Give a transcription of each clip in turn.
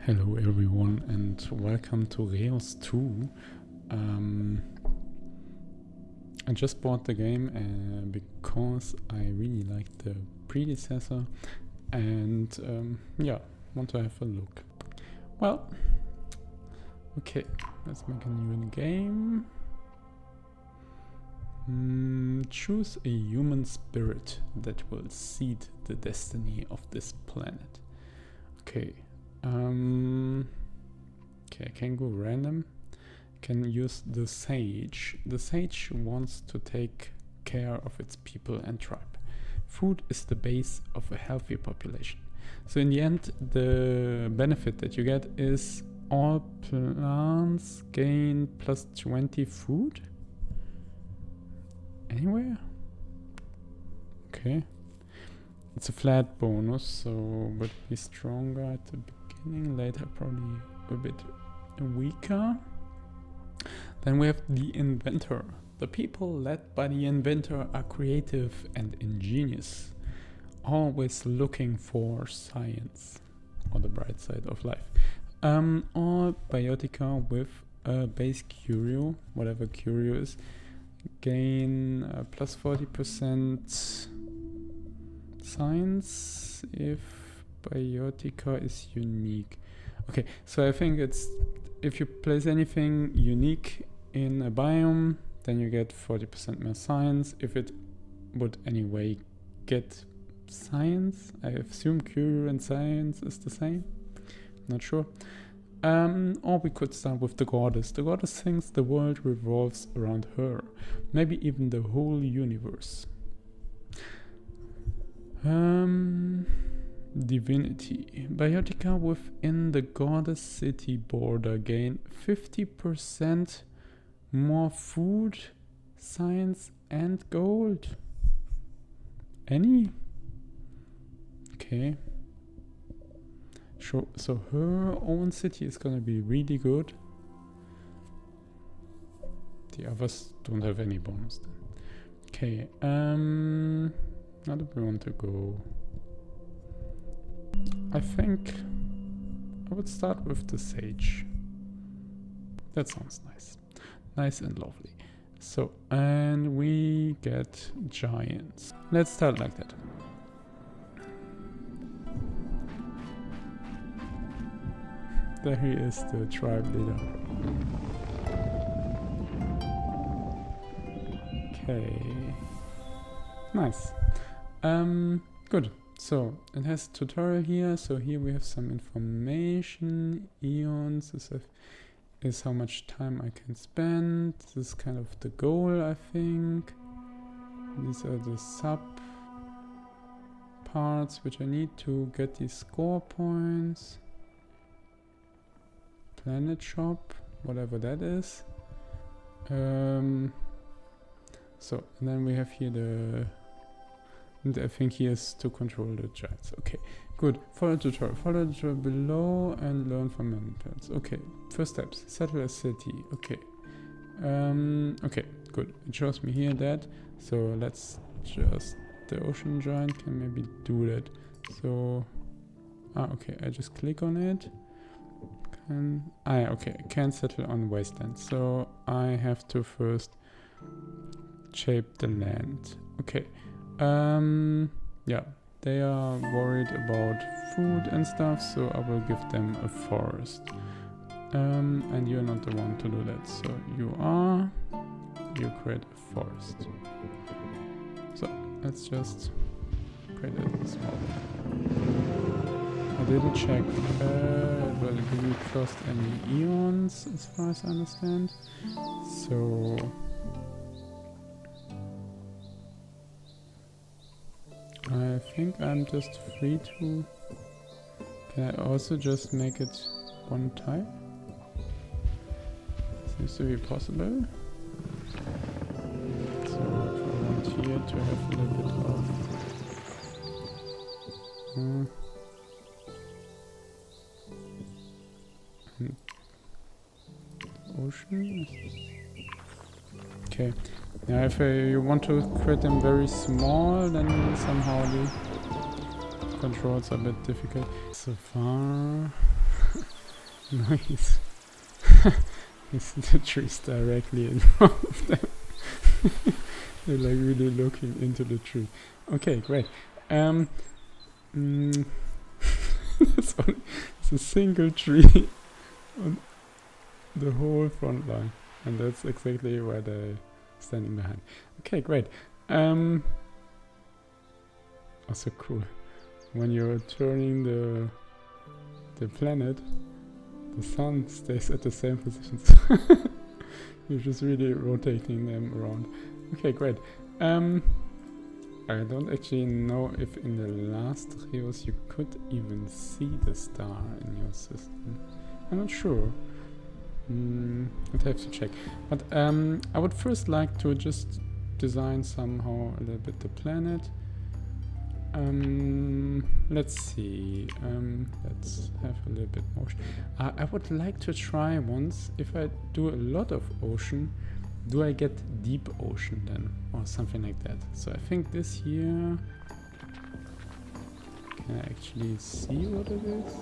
Hello everyone and welcome to Reus2. I just bought the game because I really liked the predecessor and want to have a look. Well, okay, let's make a new game. Choose a human spirit that will seed the destiny of this planet. Okay. Okay, I can go random. Can use the sage. The sage wants to take care of its people and tribe. Food is the base of a healthy population. So in the end, the benefit that you get is all plants gain plus 20 food. Anywhere? Okay. It's a flat bonus, so would be stronger at the beginning, later probably a bit weaker. Then we have the inventor. The people led by the inventor are creative and ingenious, always looking for science or the bright side of life. All biotica with a base curio, whatever curio is, gain plus 40% science if biotica is unique. Okay, so I think it's if you place anything unique in a biome, then you get 40% more science. If it would anyway get science, I assume curio and science is the same. Not sure. Or we could start with the goddess. The goddess thinks the world revolves around her, maybe even the whole universe. Divinity. Biotica within the goddess city border gain 50% more food, science, and gold. Any? Okay. Sure. So her own city is gonna be really good. The others don't have any bonus then. Okay. How do we want to go? I think I would start with the sage. That sounds nice. Nice and lovely. So, and we get giants. Let's start like that. There he is, the tribe leader. Okay. Nice. Good. So it has tutorial here. So here we have some information. Eons is how much time I can spend. This is kind of the goal, I think. These are the sub parts which I need to get these score points. Planet shop, whatever that is. So and then we have here the. And I think he has to control the giants. Okay, good. Follow the tutorial. Follow the tutorial below and learn from mentors. Okay, first steps. Settle a city. Okay. Okay, good. It shows me here that. So let's just... The ocean giant can maybe do that. So... okay, I just click on it. Okay, can settle on wasteland. So I have to first shape the land. Okay. Yeah, they are worried about food and stuff, so I will give them a forest. And you're not the one to do that, so you create a forest. So let's just create a small one. I didn't check whether we crossed any eons, as far as I understand. So I think I'm just free to... Can I also just make it one type? Seems to be possible. So if I want here to have a little bit of... ocean? Okay. Yeah, if you want to create them very small, then somehow the controls are a bit difficult. So far, Nice. You see the trees directly in front of them. They're like really looking into the tree. Okay, great. It's a single tree on the whole front line, and that's exactly where they're standing behind. Okay, great. Also cool. When you're turning the planet, the sun stays at the same positions. You're just really rotating them around. Okay, great. I don't actually know if in the last Reus you could even see the star in your system. I'm not sure. I'd have to check. But I would first like to just design somehow a little bit the planet. Let's see. Let's have a little bit motion. I would like to try once, if I do a lot of ocean, do I get deep ocean then? Or something like that. So I think this here... Can I actually see what it is?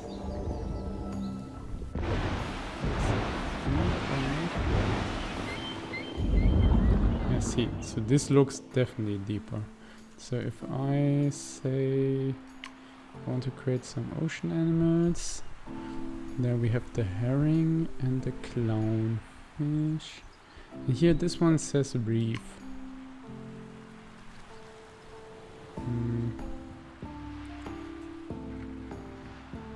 I see. So this looks definitely deeper. So if I say I want to create some ocean animals, there we have the herring and the clownfish. And here this one says reef.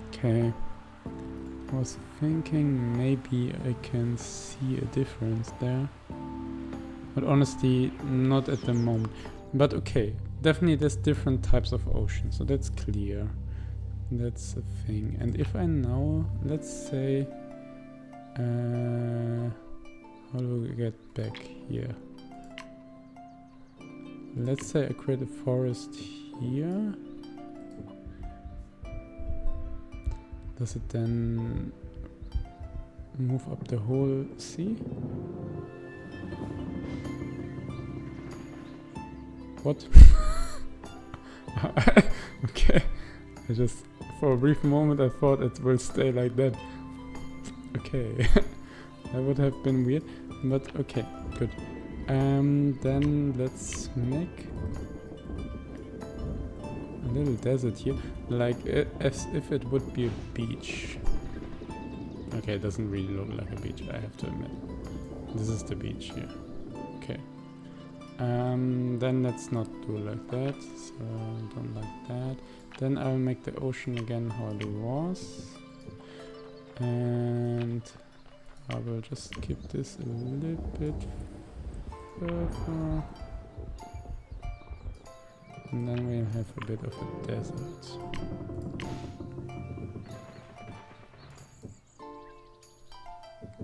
Okay. I was thinking maybe I can see a difference there. But honestly, not at the moment. But okay, definitely there's different types of ocean, so that's clear. That's a thing. And if I now, let's say, how do we get back here? Let's say I create a forest here. Does it then move up the whole sea? What? Okay. I just, for a brief moment, I thought it will stay like that. Okay. That would have been weird, but okay, good. Then let's make a little desert here, like as if it would be a beach. Okay, it doesn't really look like a beach, I have to admit. This is the beach here. Okay. Then let's not do like that, so I don't like that. Then I'll make the ocean again how it was. And I will just keep this a little bit further. And then we'll have a bit of a desert.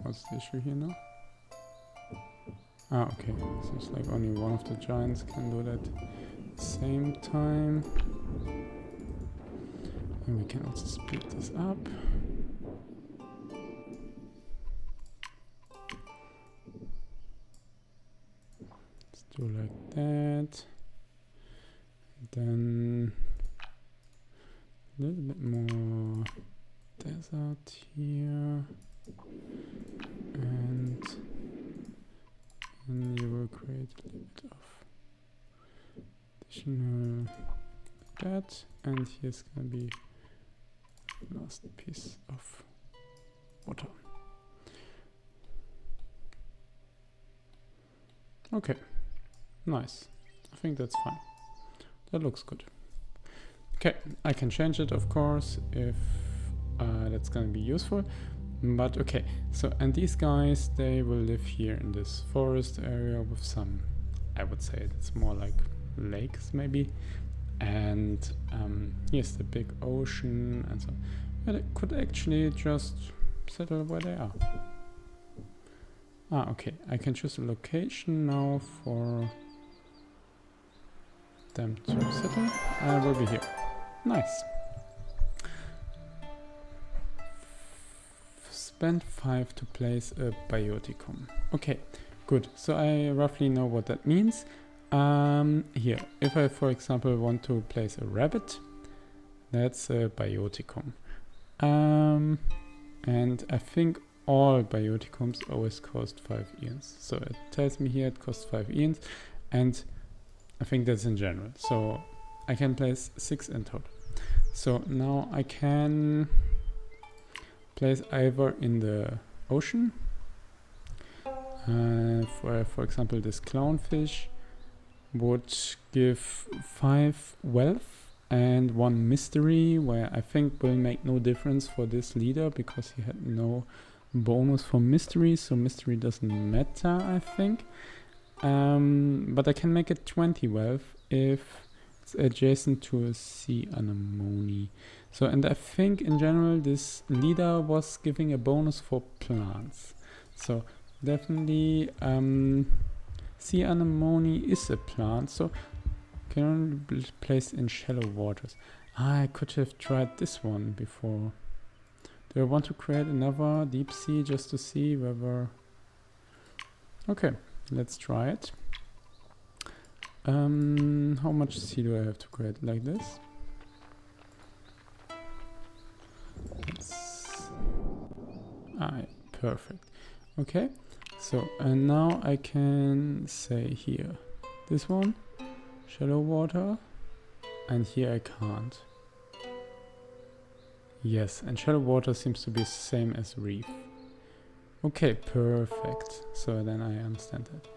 What's the issue here now? Ah, okay. Seems like only one of the giants can do that at the same time. And we can also split this up. Let's do like that. Then a little bit more desert here. And then you will create a little bit of additional like that. And here's gonna be the last piece of water. Okay, nice. I think that's fine. That looks good. Okay, I can change it, of course, if that's gonna be useful. But okay, so and these guys, they will live here in this forest area with some, I would say it's more like lakes maybe. And here's the big ocean and so on. But it could actually just settle where they are. Ah, okay, I can choose a location now for them to settle. I will be here. Nice. Spend 5 to place a bioticum. Okay, good. So I roughly know what that means. Here, if I, for example, want to place a rabbit, that's a bioticum. And And I think all bioticums always cost 5 eons. So it tells me here it costs 5 eons, and I think that's in general. So I can place 6 in total. So now I can place either in the ocean, for example, this clownfish would give 5 wealth and 1 mystery, where I think will make no difference for this leader because he had no bonus for mystery, so mystery doesn't matter, I think. But I can make it 20 wealth if it's adjacent to a sea anemone. So, and I think in general this leader was giving a bonus for plants. So definitely sea anemone is a plant, so can only be placed in shallow waters. I could have tried this one before. Do I want to create another deep sea just to see whether... Okay, let's try it. How much sea do I have to create? Like this? Perfect. Okay, so and now I can say here, this one, shallow water, and here I can't. Yes, and shallow water seems to be the same as reef. Okay, perfect. So then I understand that.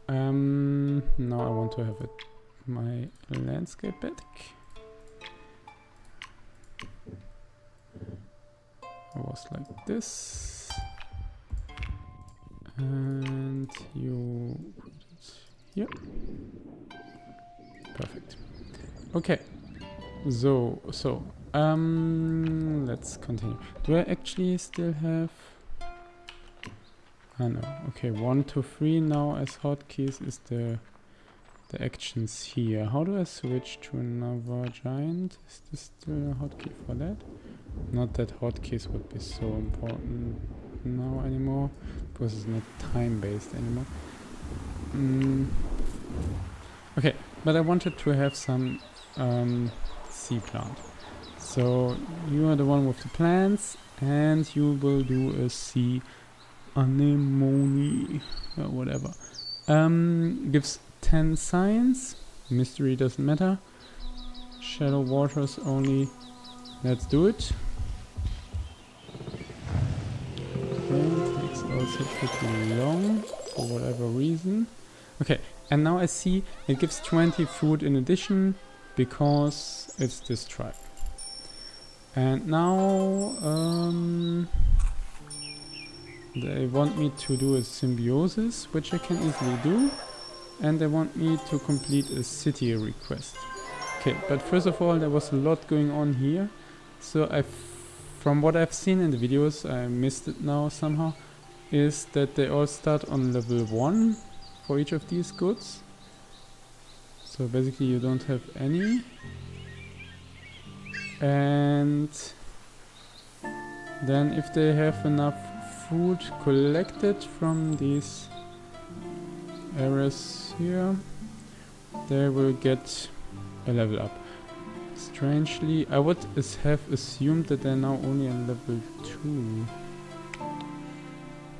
Now I want to have it my landscape back. It was like this, and you put it here. Perfect. Okay. So let's continue. Do I actually still have? Ah no. Okay, 1, 2, 3 now as hotkeys is the actions here. How do I switch to another giant? Is this still a hotkey for that? Not that hotkeys would be so important now anymore, because it's not time-based anymore. Okay, but I wanted to have some sea plant. So you are the one with the plants, and you will do a sea anemone or whatever. Gives 10 science. Mystery doesn't matter. Shallow waters only. Let's do it. Okay, takes also pretty long for whatever reason. Okay, and now I see it gives 20 food in addition because it's this tribe. And now they want me to do a symbiosis, which I can easily do. And they want me to complete a city request. Okay, but first of all, there was a lot going on here. So from what I've seen in the videos, I missed it now somehow, is that they all start on level 1 for each of these goods. So basically you don't have any. And then if they have enough food collected from these areas here, they will get a level up. Strangely, I would have assumed that they're now only on level 2.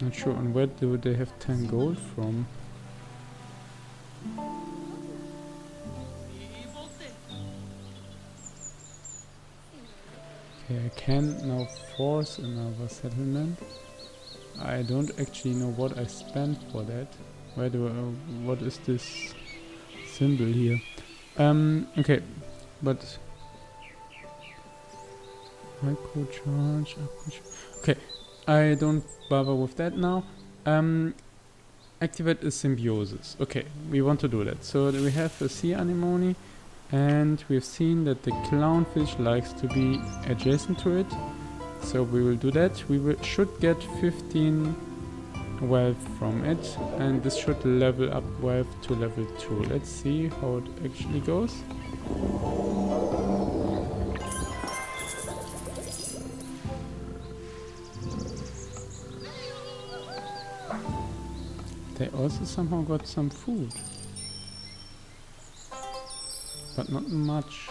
Not sure on where do they have 10 gold from. Okay, I can now force another settlement. I don't actually know what I spent for that. Where do I, what is this symbol here? Okay, but microcharge. Okay, I don't bother with that now. Activate a symbiosis. Okay, we want to do that. So we have a sea anemone, and we've seen that the clownfish likes to be adjacent to it. So we will do that. We should get 15 wealth from it, and this should level up wealth to level 2. Let's see how it actually goes. They also somehow got some food, but not much.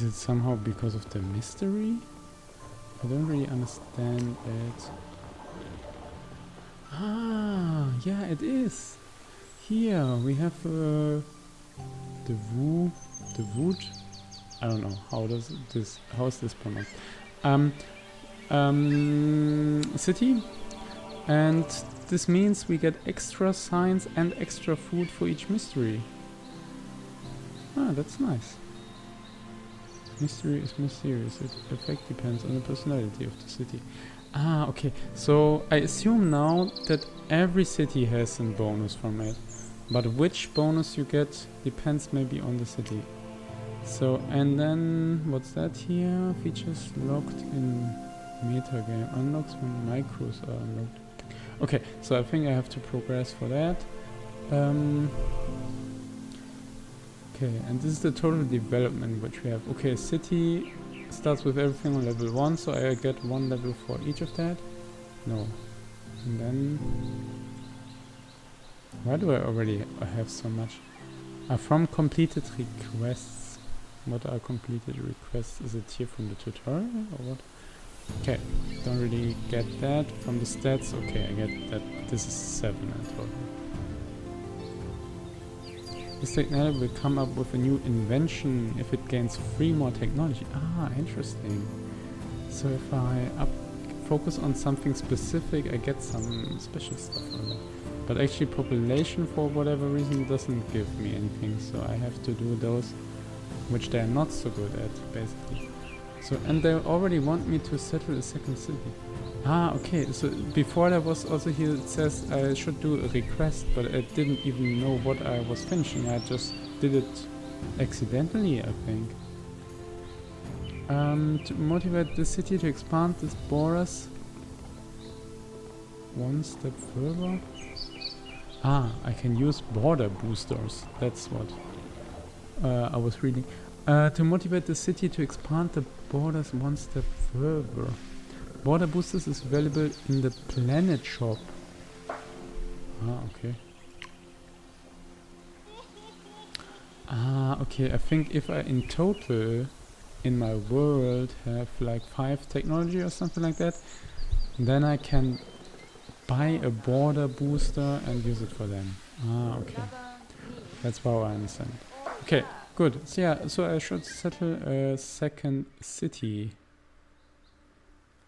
it somehow because of the mystery? I don't really understand it. Ah, yeah, it is. Here we have the wood. I don't know how is this pronounced? City, and this means we get extra signs and extra food for each mystery. Ah, that's nice. Mystery is mysterious. Its effect depends on the personality of the city. Ah, okay. So I assume now that every city has a bonus from it. But which bonus you get depends maybe on the city. So, and then, what's that here? Features locked in meta game. Unlocks when micros are unlocked. Okay, so I think I have to progress for that. Okay, and this is the total development which we have. Okay, city starts with everything on level 1, so I get 1 level for each of that. No. And then... why do I already have so much? From completed requests. What are completed requests? Is it here from the tutorial or what? Okay, don't really get that. From the stats, okay, I get that this is 7 in total. This technology will come up with a new invention if it gains 3 more technology. Ah, interesting. So if I focus on something specific, I get some special stuff on that. But actually population, for whatever reason, doesn't give me anything, so I have to do those which they are not so good at, basically. So, and they already want me to settle a second city. Ah, okay, so before there was also here, it says I should do a request, but I didn't even know what I was finishing. I just did it accidentally, I think. To motivate the city to expand its borders one step further. Ah, I can use border boosters. That's what I was reading. To motivate the city to expand the borders one step further. Border boosters is available in the planet shop. Ah, okay. Ah, okay. I think if I in total in my world have like 5 technology or something like that, then I can buy a border booster and use it for them. Ah, okay. That's how I understand. Okay, good. So yeah, so I should settle a second city.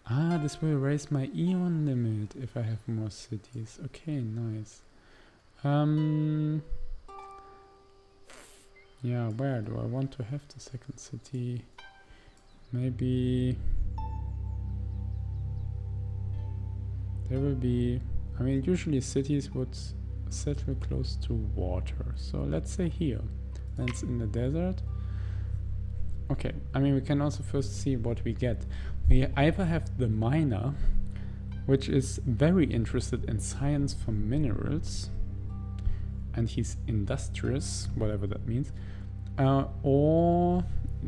Ah, this will raise my Eon limit if I have more cities. Okay, nice. Yeah, where do I want to have the second city? Maybe... there will be... I mean, usually cities would settle close to water. So let's say here. That's in the desert. Okay, I mean, we can also first see what we get. We either have the miner, which is very interested in science for minerals, and he's industrious, whatever that means. Or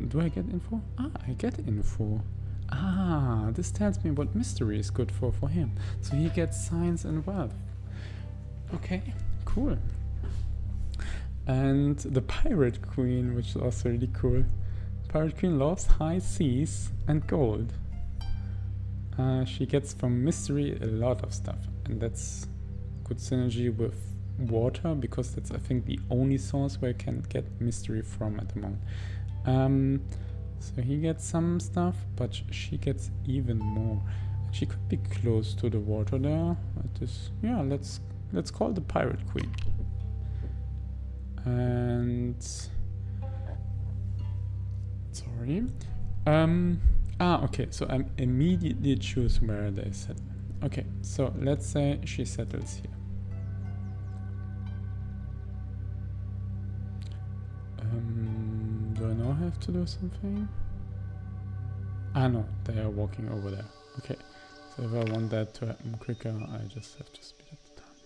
do I get info? Ah, I get info. Ah, this tells me what mystery is good for him. So he gets science and wealth. Okay, cool. And the pirate queen, which is also really cool. Pirate queen loves high seas and gold. She gets from mystery a lot of stuff, and that's good synergy with water, because that's I think the only source where I can get mystery from at the moment. So he gets some stuff, but she gets even more. She could be close to the water there. Yeah, let's call the pirate queen. And sorry. Okay, so I'm immediately choose where they settle. Okay, so let's say she settles here. Do I now have to do something? Ah no, they are walking over there. Okay, so if I want that to happen quicker, I just have to speed up the time.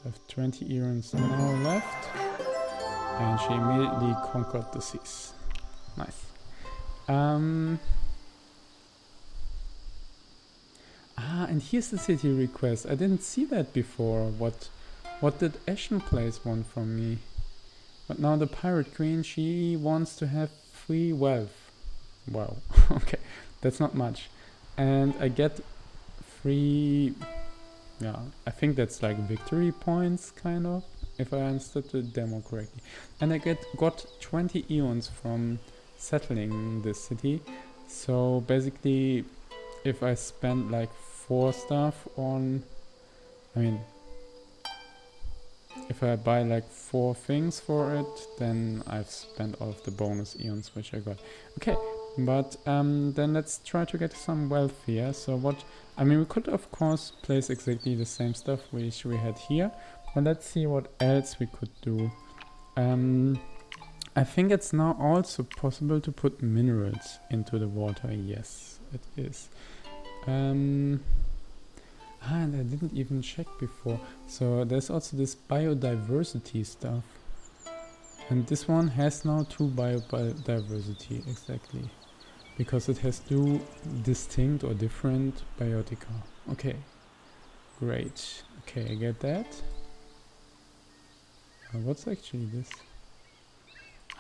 I have 20 errands now left, and she immediately conquered the seas. Nice. And here's the city request. I didn't see that before. What did Ashen Place want from me? But now the pirate queen, she wants to have free wealth. Wow. Okay, that's not much. And I get free, yeah, I think that's like victory points, kind of, if I understood the demo correctly. And I got 20 eons from settling this city. So basically, if I spend like 4 stuff on, I mean, if I buy like 4 things for it, then I've spent all of the bonus eons which I got. Okay, but then let's try to get some wealth here. So what, I mean, we could of course place exactly the same stuff which we had here, but let's see what else we could do. I think it's now also possible to put minerals into the water. Yes, it is. And I didn't even check before. So there's also this biodiversity stuff. And this one has now 2 biodiversity, exactly. Because it has 2 distinct or different biotica. Okay, great. Okay, I get that. What's actually this?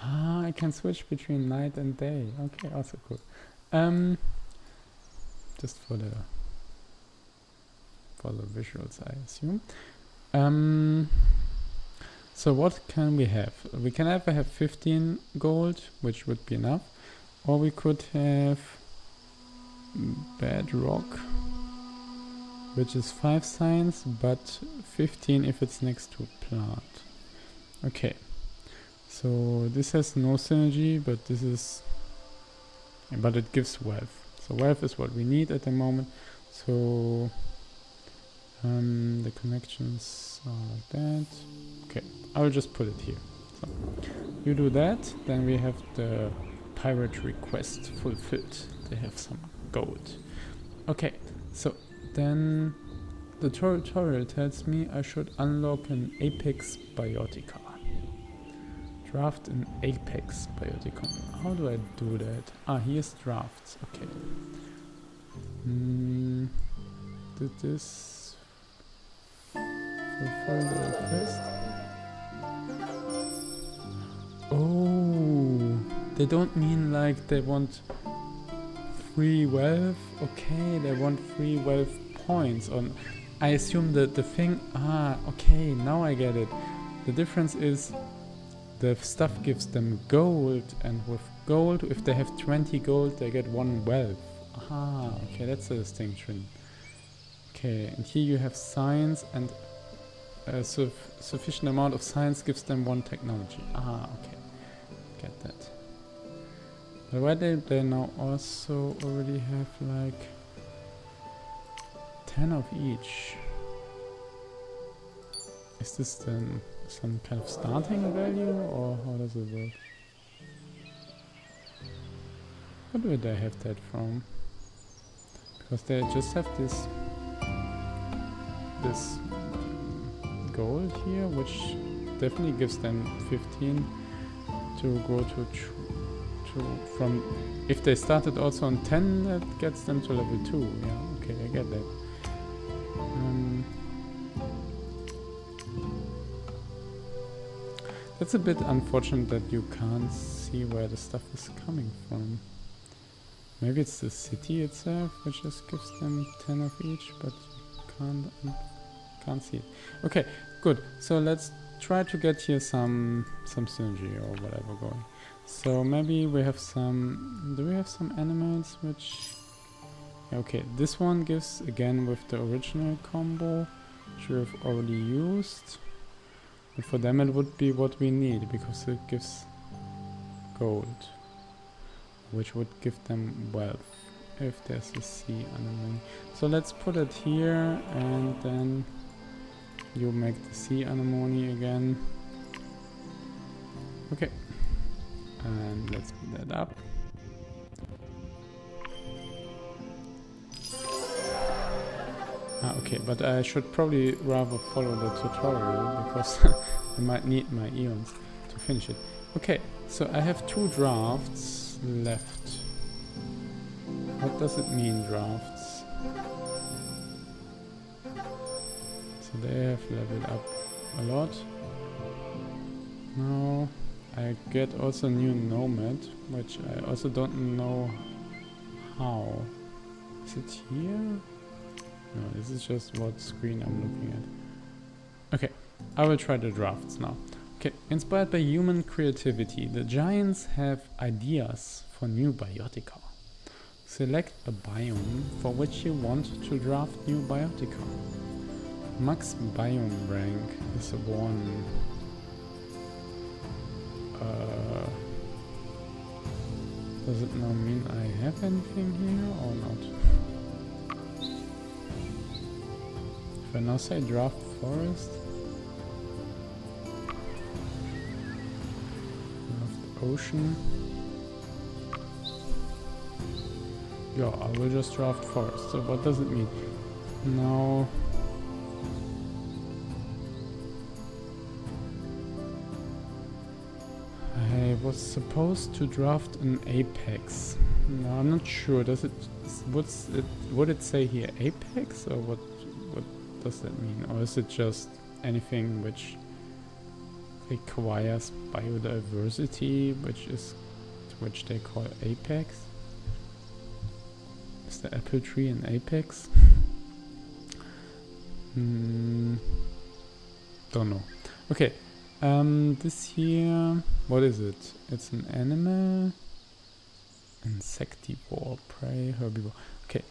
I can switch between night and day. Okay, also cool. Just for the visuals, I assume. So what can we have? We can either have 15 gold, which would be enough, or we could have bedrock, which is 5 science, but 15 if it's next to a plant. Okay, so this has no synergy, but this is, but it gives wealth. So wealth is what we need at the moment. So the connections are like that. Okay, I will just put it here. So you do that, then we have the pirate request fulfilled. They have some gold. Okay, so then the tutorial tells me I should unlock an apex biotica. Draft an apex biotica. How do I do that? Here's drafts. Okay. Did this fulfill the request? Oh, they don't mean like they want free wealth. Okay, they want free wealth points on. I assume that the thing. Okay, now I get it. The difference is the stuff gives them gold, and with gold, if they have 20 gold, they get 1 wealth. Okay, that's a distinction. Okay, and here you have science, and a sufficient amount of science gives them 1 technology. Okay, get that. But why they now also already have like 10 of each? Is this then some kind of starting value, or how does it work? Where do they have that from? Because they just have this gold here, which definitely gives them 15 to go to from. If they started also on 10, that gets them to level 2. Yeah, okay, I get that. That's a bit unfortunate that you can't see where the stuff is coming from. Maybe it's the city itself which just gives them 10 of each, but you can't see it. Okay, good. So let's try to get here some synergy or whatever going. So maybe we have some. Do we have some animals which? Okay, this one gives again with the original combo, which we have already used. But for them it would be what we need, because it gives gold, which would give them wealth if there's a sea anemone. So let's put it here, and then you make the sea anemone again. Okay, and let's put that up. Okay, but I should probably rather follow the tutorial, because I might need my eons to finish it. Okay, so I have 2 drafts left. What does it mean, drafts? So they have leveled up a lot. Now I get also new nomad, which I also don't know how. Is it here? No, this is just what screen I'm looking at. Okay, I will try the drafts now. Okay, inspired by human creativity, the giants have ideas for new biotica. Select a biome for which you want to draft new biotica. Max biome rank is 1. Does it now mean I have anything here or not? If I now say draft forest, draft ocean, yeah, I will just draft forest. So what does it mean? Now I was supposed to draft an apex. No, I'm not sure. Does it? Would it say here apex, or what does that mean? Or is it just anything which requires biodiversity, which they call apex? Is the apple tree an apex? Don't know. Okay. This here, what is it? It's an animal, insectivore, prey, herbivore. Okay,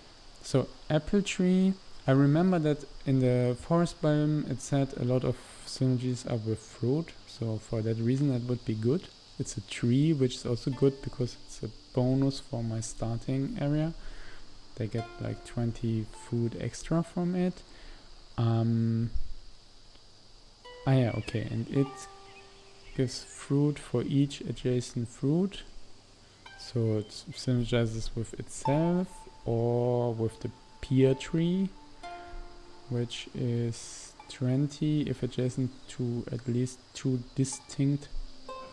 so apple tree. I remember that in the forest biome it said a lot of synergies are with fruit, so for that reason that would be good. It's a tree, which is also good because it's a bonus for my starting area. They get like 20 food extra from it. Yeah, okay, and it gives fruit for each adjacent fruit. So it synergizes with itself or with the peer tree, which is 20 if adjacent to at least 2 distinct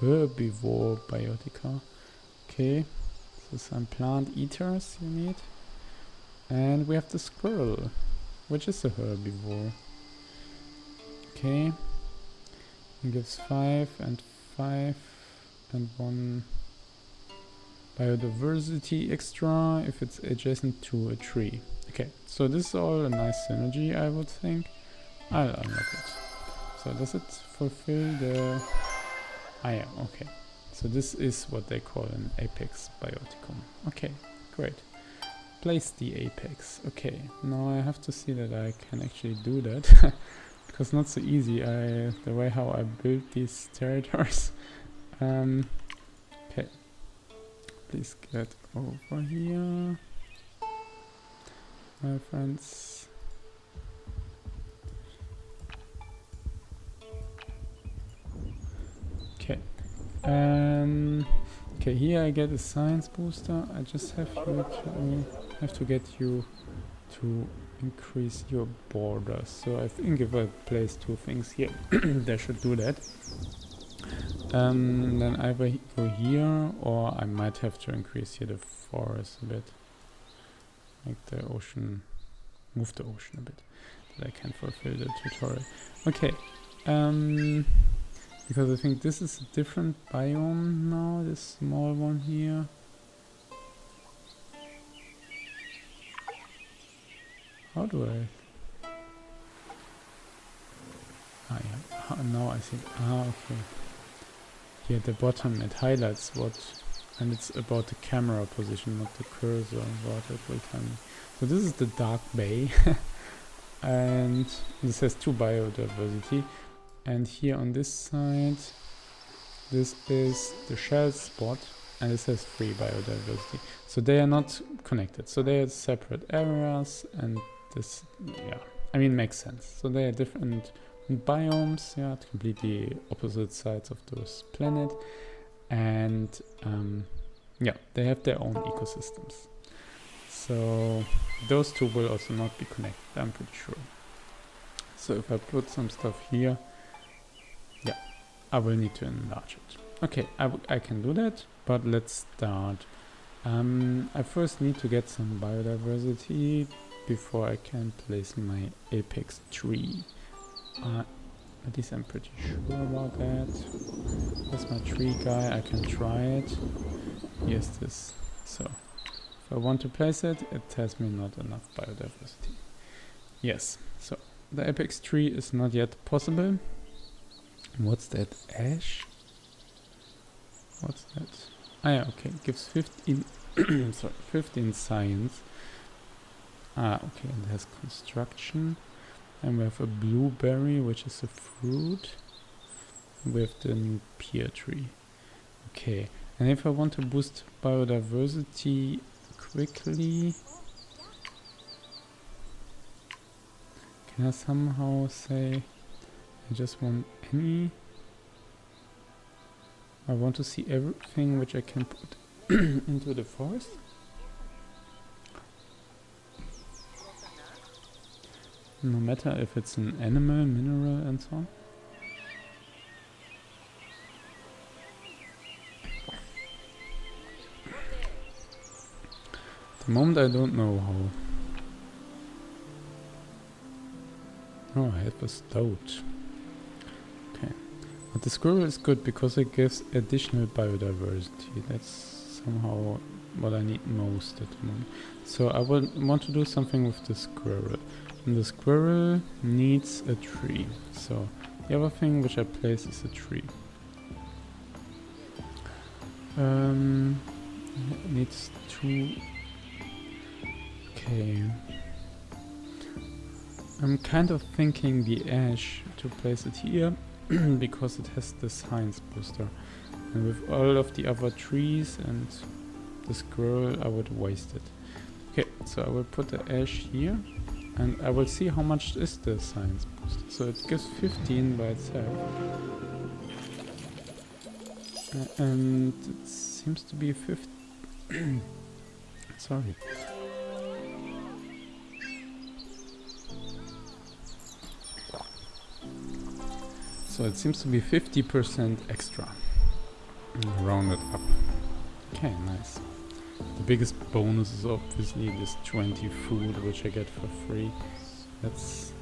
herbivore biotica. Okay, so some plant eaters you need. And we have the squirrel, which is a herbivore. Okay. It gives 5 and 5 and 1 biodiversity extra if it's adjacent to a tree. Okay, so this is all a nice synergy, I would think. I'll unlock it. So does it fulfill the... yeah, okay. So this is what they call an apex bioticum. Okay, great. Place the apex. Okay, now I have to see that I can actually do that. Because not so easy, the way how I build these territories. Okay, please get over here, my friends. Okay, okay, here I get a science booster. I just have to get you to increase your borders. So I think if I place 2 things here, they should do that. Then either go here, or I might have to increase here the forest a bit. Make the ocean, move the ocean a bit, that I can fulfill the tutorial. Okay, because I think this is a different biome now, this small one here. How do I? Yeah. Now I see. Okay. Here at the bottom it highlights what, and it's about the camera position, not the cursor. What it will tell me. So this is the dark bay, and this has 2 biodiversity. And here on this side, this is the shell spot, and this has 3 biodiversity. So they are not connected. So they are separate areas, and this, yeah, I mean, makes sense. So they are different biomes, yeah, completely opposite sides of those planet, and yeah, they have their own ecosystems. So those 2 will also not be connected, I'm pretty sure. So if I put some stuff here, yeah, I will need to enlarge it. Okay, I can do that, but let's start. I first need to get some biodiversity before I can place my apex tree. At least I'm pretty sure about that. That's my tree guy, I can try it. Here's this. So, if I want to place it, it tells me not enough biodiversity. Yes, so the apex tree is not yet possible. What's that? Ash? What's that? Ah yeah, okay, it gives 15 sorry, 15 science. Ah, okay, and it has construction. And we have a blueberry, which is a fruit. We have the pear tree. Okay, and if I want to boost biodiversity quickly, can I somehow say I just want any? I want to see everything which I can put into the forest. No matter if it's an animal, mineral and so on. At the moment I don't know how. Oh, I have a stoat. Okay. But the squirrel is good because it gives additional biodiversity. That's somehow what I need most at the moment. So I would want to do something with the squirrel. And the squirrel needs a tree. So the other thing which I place is a tree. It needs 2. Okay. I'm kind of thinking the ash to place it here because it has the science booster. And with all of the other trees and the squirrel, I would waste it. Okay, so I will put the ash here and I will see how much is the science booster. So it gives 15 by itself. And it seems to be 50. Sorry. So it seems to be 50% extra. Round it up. Okay, nice. The biggest bonus is obviously this 20 food which I get for free. That's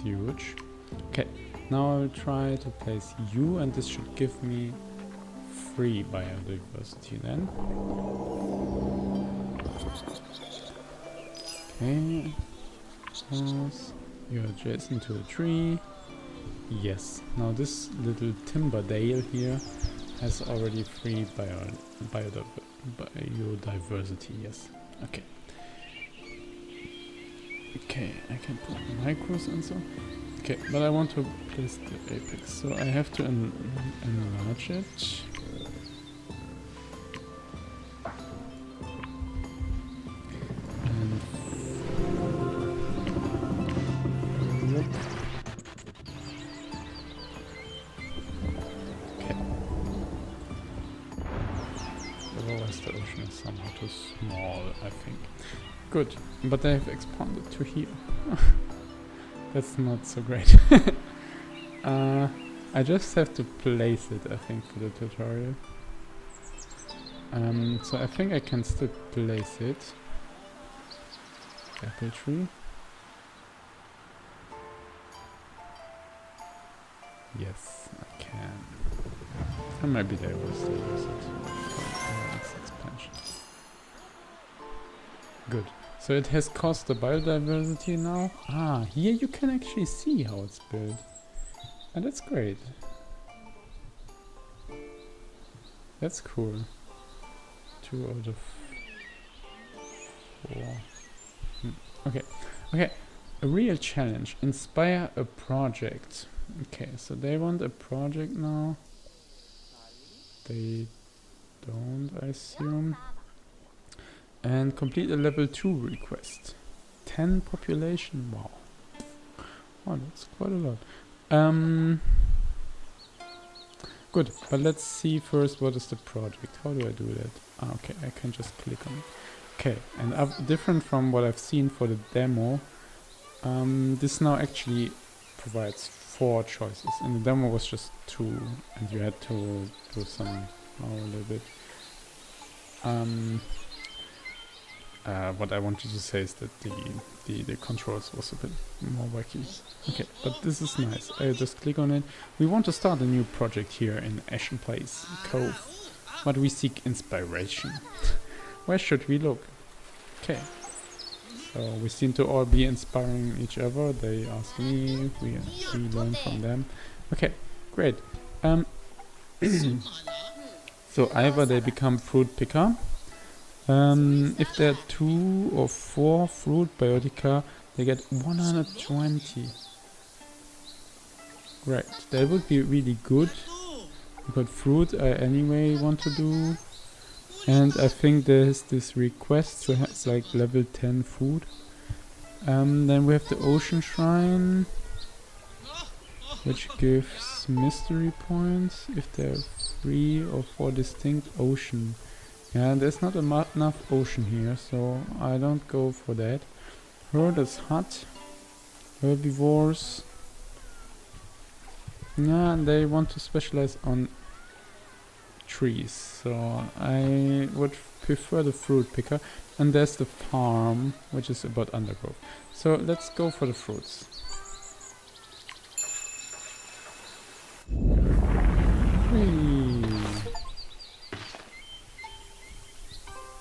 huge. Okay, now I'll try to place you and this should give me free biodiversity then. Okay. You're adjacent to a tree. Yes. Now this little timber dale here has already free biodiversity. Yes. Okay. Okay, I can put micros and so. Okay, but I want to place the apex, so I have to enlarge it. The ocean is somehow too small, I think. Good, but they have expanded to here. That's not so great. I just have to place it, I think, for the tutorial. So I think I can still place it. Apple tree. Yes, I can. And maybe they will still use it. Expansion. Good. So it has cost the biodiversity now. Ah, here you can actually see how it's built. And that's great. That's cool. 2 out of 4. Okay. Okay. A real challenge. Inspire a project. Okay, so they want a project now. They don't, I assume. And complete a level 2 request. 10 population, wow. Oh, that's quite a lot. Good, but let's see first what is the project. How do I do that? Ah, okay, I can just click on it. Okay, and different from what I've seen for the demo, this now actually provides 4 choices. And the demo was just 2, and you had to do some, a little bit. what I wanted to say is that the controls was a bit more wacky. Okay, but this is nice. I just click on it. We want to start a new project here in Ashen Place Cove, but we seek inspiration. Where should we look? Okay, so we seem to all be inspiring each other. They ask me, we learn from them. Okay, great. So either they become fruit picker. If there are 2 or 4 fruit biotica, they get 120. Great, that would be really good. Because fruit I anyway want to do. And I think there's this request to have like level 10 food. Then we have the ocean shrine, which gives mystery points if there are 3 or 4 distinct ocean. Yeah, there's not enough ocean here, so I don't go for that. Herder's hut, herbivores. Yeah, they want to specialize on trees, so I would prefer the fruit picker. And there's the farm, which is about undergrowth. So let's go for the fruits. Whee!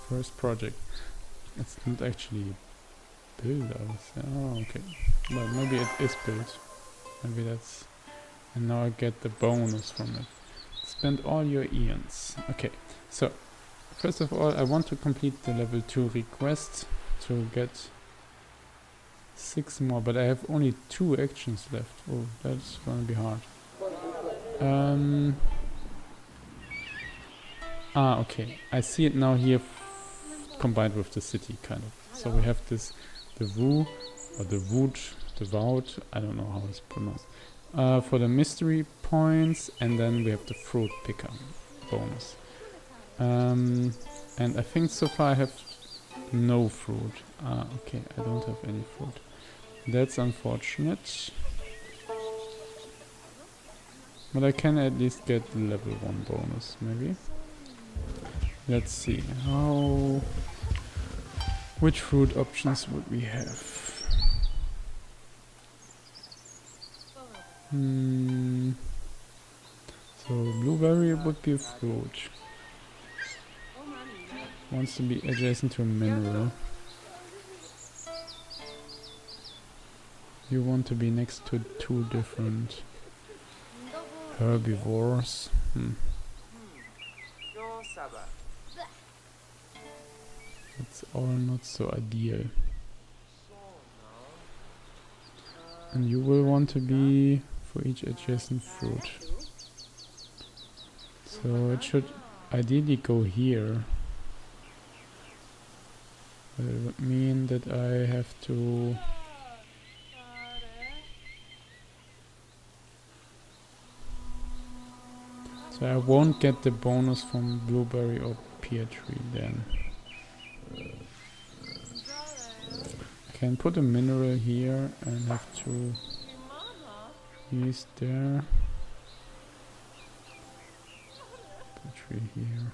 First project. It's not actually built, I would say. Oh, okay. Well, maybe it is built. Maybe that's... And now I get the bonus from it. Spend all your eons. Okay, so first of all, I want to complete the level 2 request to get 6 more, but I have only 2 actions left. Oh, that's gonna be hard. Okay. I see it now here combined with the city, kind of. So we have this, the Wu, or the Wood, the Wout, I don't know how it's pronounced. For the mystery points, and then we have the fruit picker bonus. And I think so far I have no fruit. Okay, I don't have any fruit. That's unfortunate. But I can at least get the level 1 bonus, maybe. Let's see, which fruit options would we have? So blueberry would be a fruit. Wants to be adjacent to a mineral. You want to be next to 2 different herbivores. It's all not so ideal. And you will want to be for each adjacent fruit. So it should ideally go here. But it would mean that I have to... So I won't get the bonus from blueberry or pear tree then. I can put a mineral here and have 2 trees there. Tree here.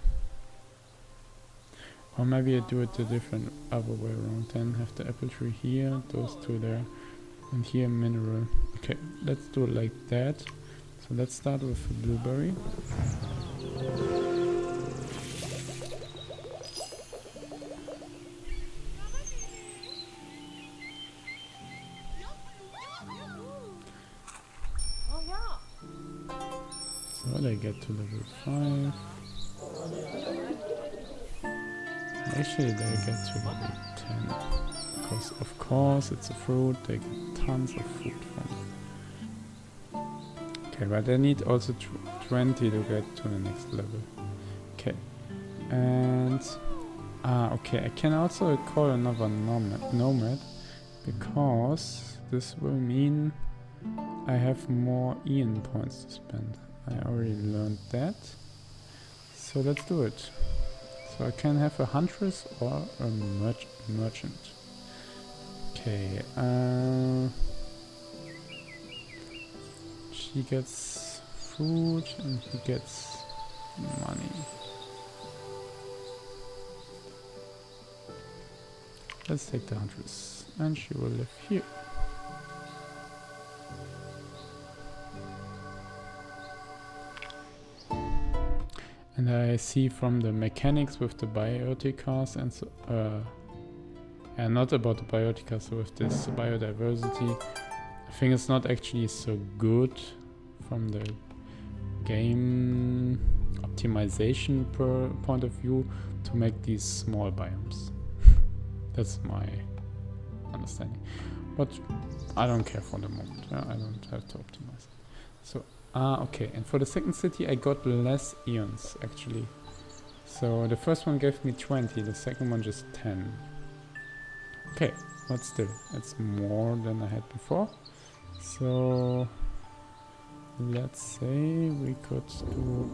Or maybe I do it the different other way around. Then have the apple tree here, those 2 there, and here mineral. Okay, let's do it like that. So let's start with the blueberry. So they get to level 5. Actually they get to level 10. Because of course it's a fruit, they get tons of food from it. Okay, but they need also 20 to get to the next level. Okay. And okay, I can also call another nomad because this will mean I have more Ian points to spend. I already learned that. So let's do it. So I can have a huntress or a merchant. Okay, she gets food and he gets money. Let's take the huntress, and she will live here. And I see from the mechanics with the bioticas and so, and not about the biotica, so with this biodiversity, I think it's not actually so good from the game optimization point of view to make these small biomes. That's my understanding, but I don't care for the moment. I don't have to optimize it. So okay, and for the second city I got less eons actually. So the first one gave me 20, the second one just 10. Okay, but still, it's more than I had before. So let's say we could do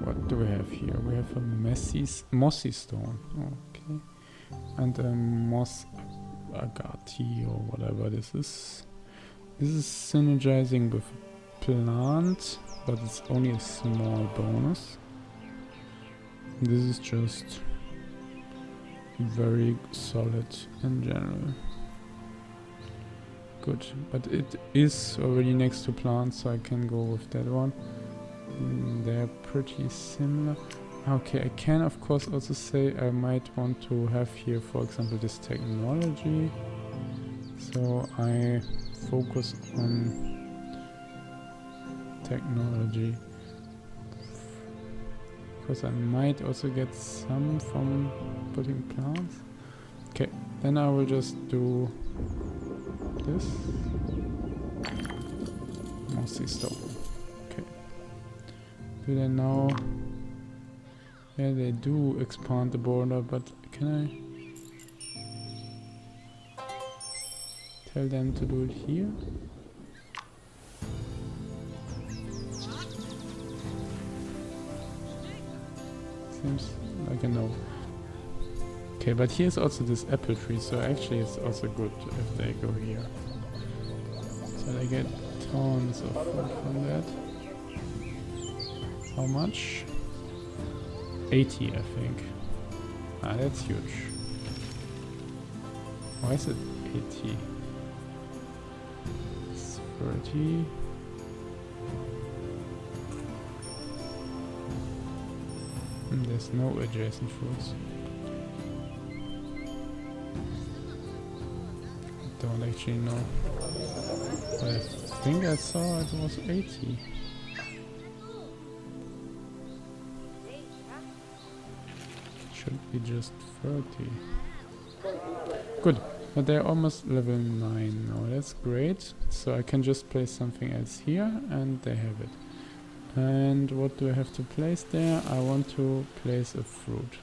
what do we have here? We have a mossy stone, okay, and a moss agati or whatever this is. This is synergizing with a plant, but it's only a small bonus. This is just very solid in general. Good, but it is already next to plants, so I can go with that one. They're pretty similar. Okay, I can of course also say I might want to have here, for example, this technology. So I focus on technology. Because I might also get some from putting plants. Okay, then I will just do this. Mossy stone. Okay. Do they now? Yeah, they do expand the border, but can I tell them to do it here? Seems like a no. Okay, but here's also this apple tree, so actually it's also good if they go here. So they get tons of food from that. How much? 80, I think. Ah, that's huge. Why is it 80? It's 30. There's no adjacent fruits. I don't actually know. But I think I saw it was 80. Should be just 30. Good, but they're almost level 9 now. That's great. So I can just place something else here and they have it. And what do I have to place there? I want to place a fruit.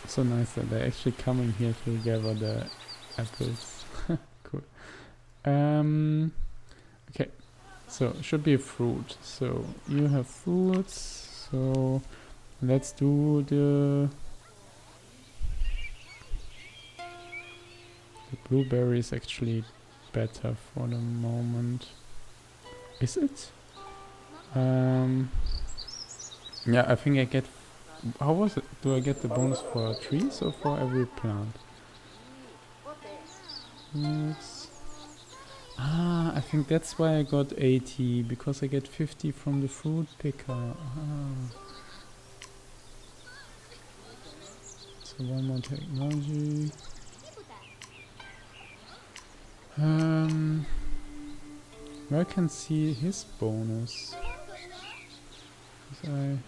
So nice that they're actually coming here to gather the apples. Cool. Okay, so should be a fruit. So you have fruits. So let's do the blueberry is actually better for the moment. Is it? Yeah, I think I get... How was it? Do I get the bonus for trees or for every plant? Ah, I think that's why I got 80, because I get 50 from the fruit picker. Ah. So one more technology. Where I can see his bonus? I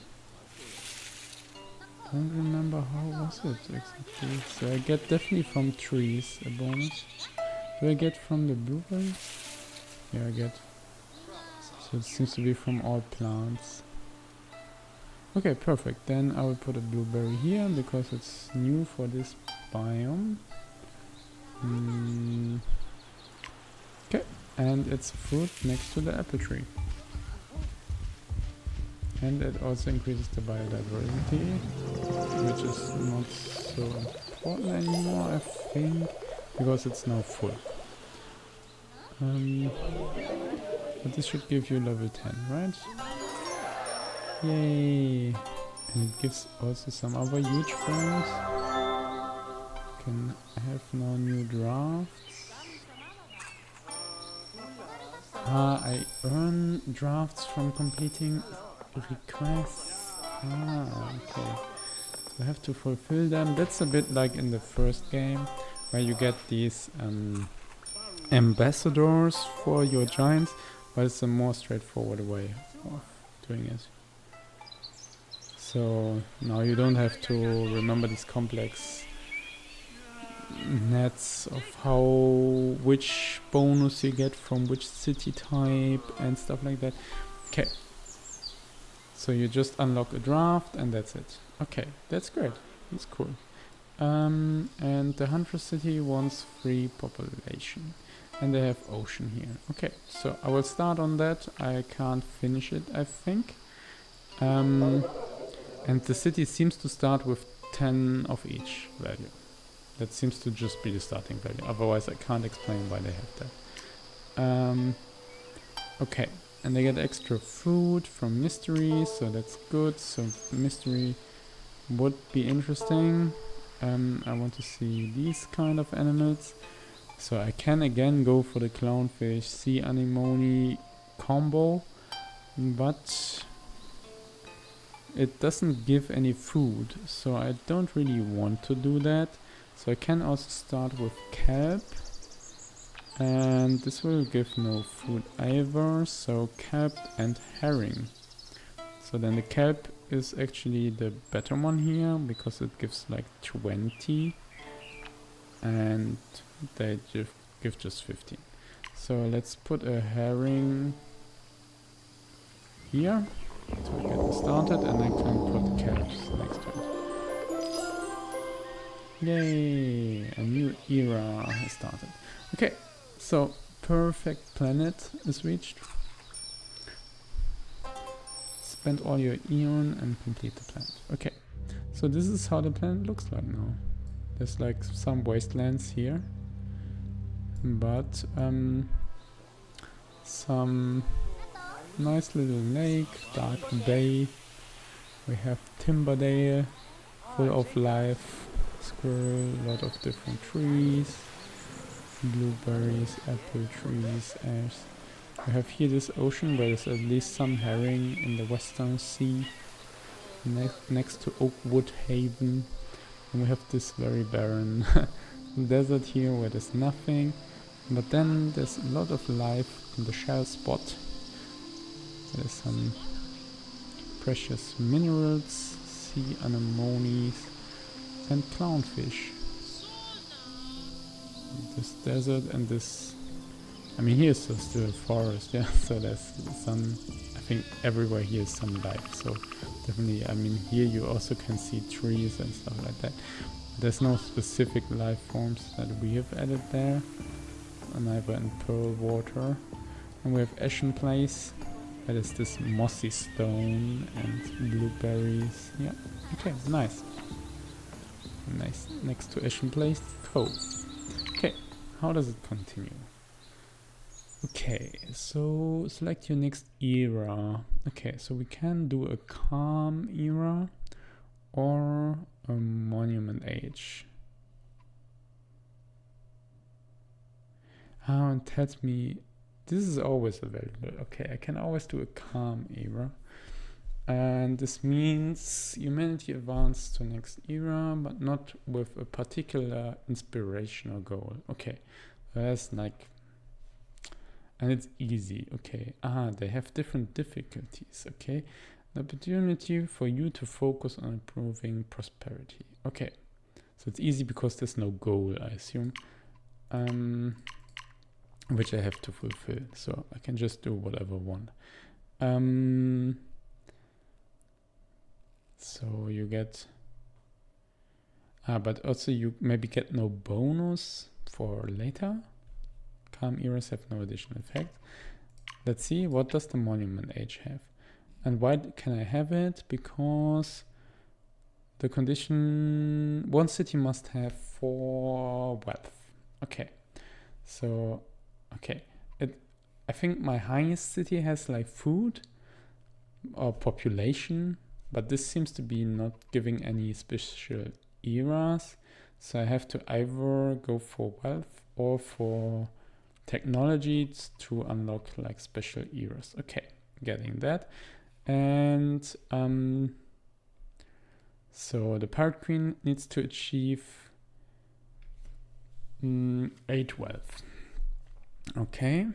don't remember how was it exactly. So I get definitely from trees a bonus. Do I get from the blueberries? Yeah, I get. So it seems to be from all plants. Okay, perfect. Then I will put a blueberry here because it's new for this biome. Okay, and it's fruit next to the apple tree. And it also increases the biodiversity, which is not so important anymore, I think, because it's now full. But this should give you level 10, right? Yay! And it gives also some other huge bonus. Can have now new drafts. I earn drafts from completing requests. Okay. So I have to fulfill them. That's a bit like in the first game, where you get these ambassadors for your giants, but it's a more straightforward way of doing it. So now you don't have to remember these complex nets of which bonus you get from which city type and stuff like that. Okay. So you just unlock a draft and that's it. Okay, that's great. That's cool. And the Hunter City wants free population. And they have ocean here. Okay, so I will start on that. I can't finish it, I think. And the city seems to start with 10 of each value. That seems to just be the starting value. Otherwise, I can't explain why they have that. Okay, and they get extra food from mystery, so that's good. So mystery would be interesting. I want to see these kind of animals. So I can again go for the clownfish sea anemone combo, but it doesn't give any food, so I don't really want to do that. So I can also start with kelp, and this will give no food either, so kelp and herring. So then the kelp is actually the better one here, because it gives like 20, and they give just 15. So let's put a herring here to get it started, and I can put kelps next to it. Yay! A new era has started. Okay, so perfect planet is reached. Spend all your eon and complete the planet. Okay, so this is how the planet looks like now. There's like some wastelands here, but some nice little lake, dark bay. We have Timberdale, full of life. Squirrel, a lot of different trees, blueberries, apple trees, ash. We have here this ocean where there's at least some herring in the Western Sea, next to Oakwood Haven. And we have this very barren desert here where there's nothing, but then there's a lot of life in the shell spot. There's some precious minerals, sea anemones, and clownfish. This desert and this, I mean, here's still a forest, yeah, so there's some, I think everywhere here is some life, so definitely, I mean, here you also can see trees and stuff like that. There's no specific life forms that we have added there, neither in Pearl Water. And we have Ashen Place, that is this mossy stone and blueberries, yeah, okay, nice. Nice, next to Ashen Place, Cove. Okay, how does it continue? Okay, so select your next era. Okay, so we can do a calm era or a monument age. It tells me this is always available. Okay, I can always do a calm era. And this means humanity advanced to next era, but not with a particular inspirational goal. Okay, that's like, and it's easy. Okay, they have different difficulties. Okay, the opportunity for you to focus on improving prosperity. Okay, so it's easy because there's no goal, I assume, which I have to fulfill. So I can just do whatever I want. So you get, but also you maybe get no bonus for later. Calm eras have no additional effect. Let's see, what does the monument age have? And why can I have it? Because the condition, one city must have 4 wealth. Okay, so, okay, I think my highest city has like food or population, but this seems to be not giving any special eras. So I have to either go for wealth or for technology to unlock like special eras. Okay, getting that. And so the Pirate Queen needs to achieve 8 wealth. Okay,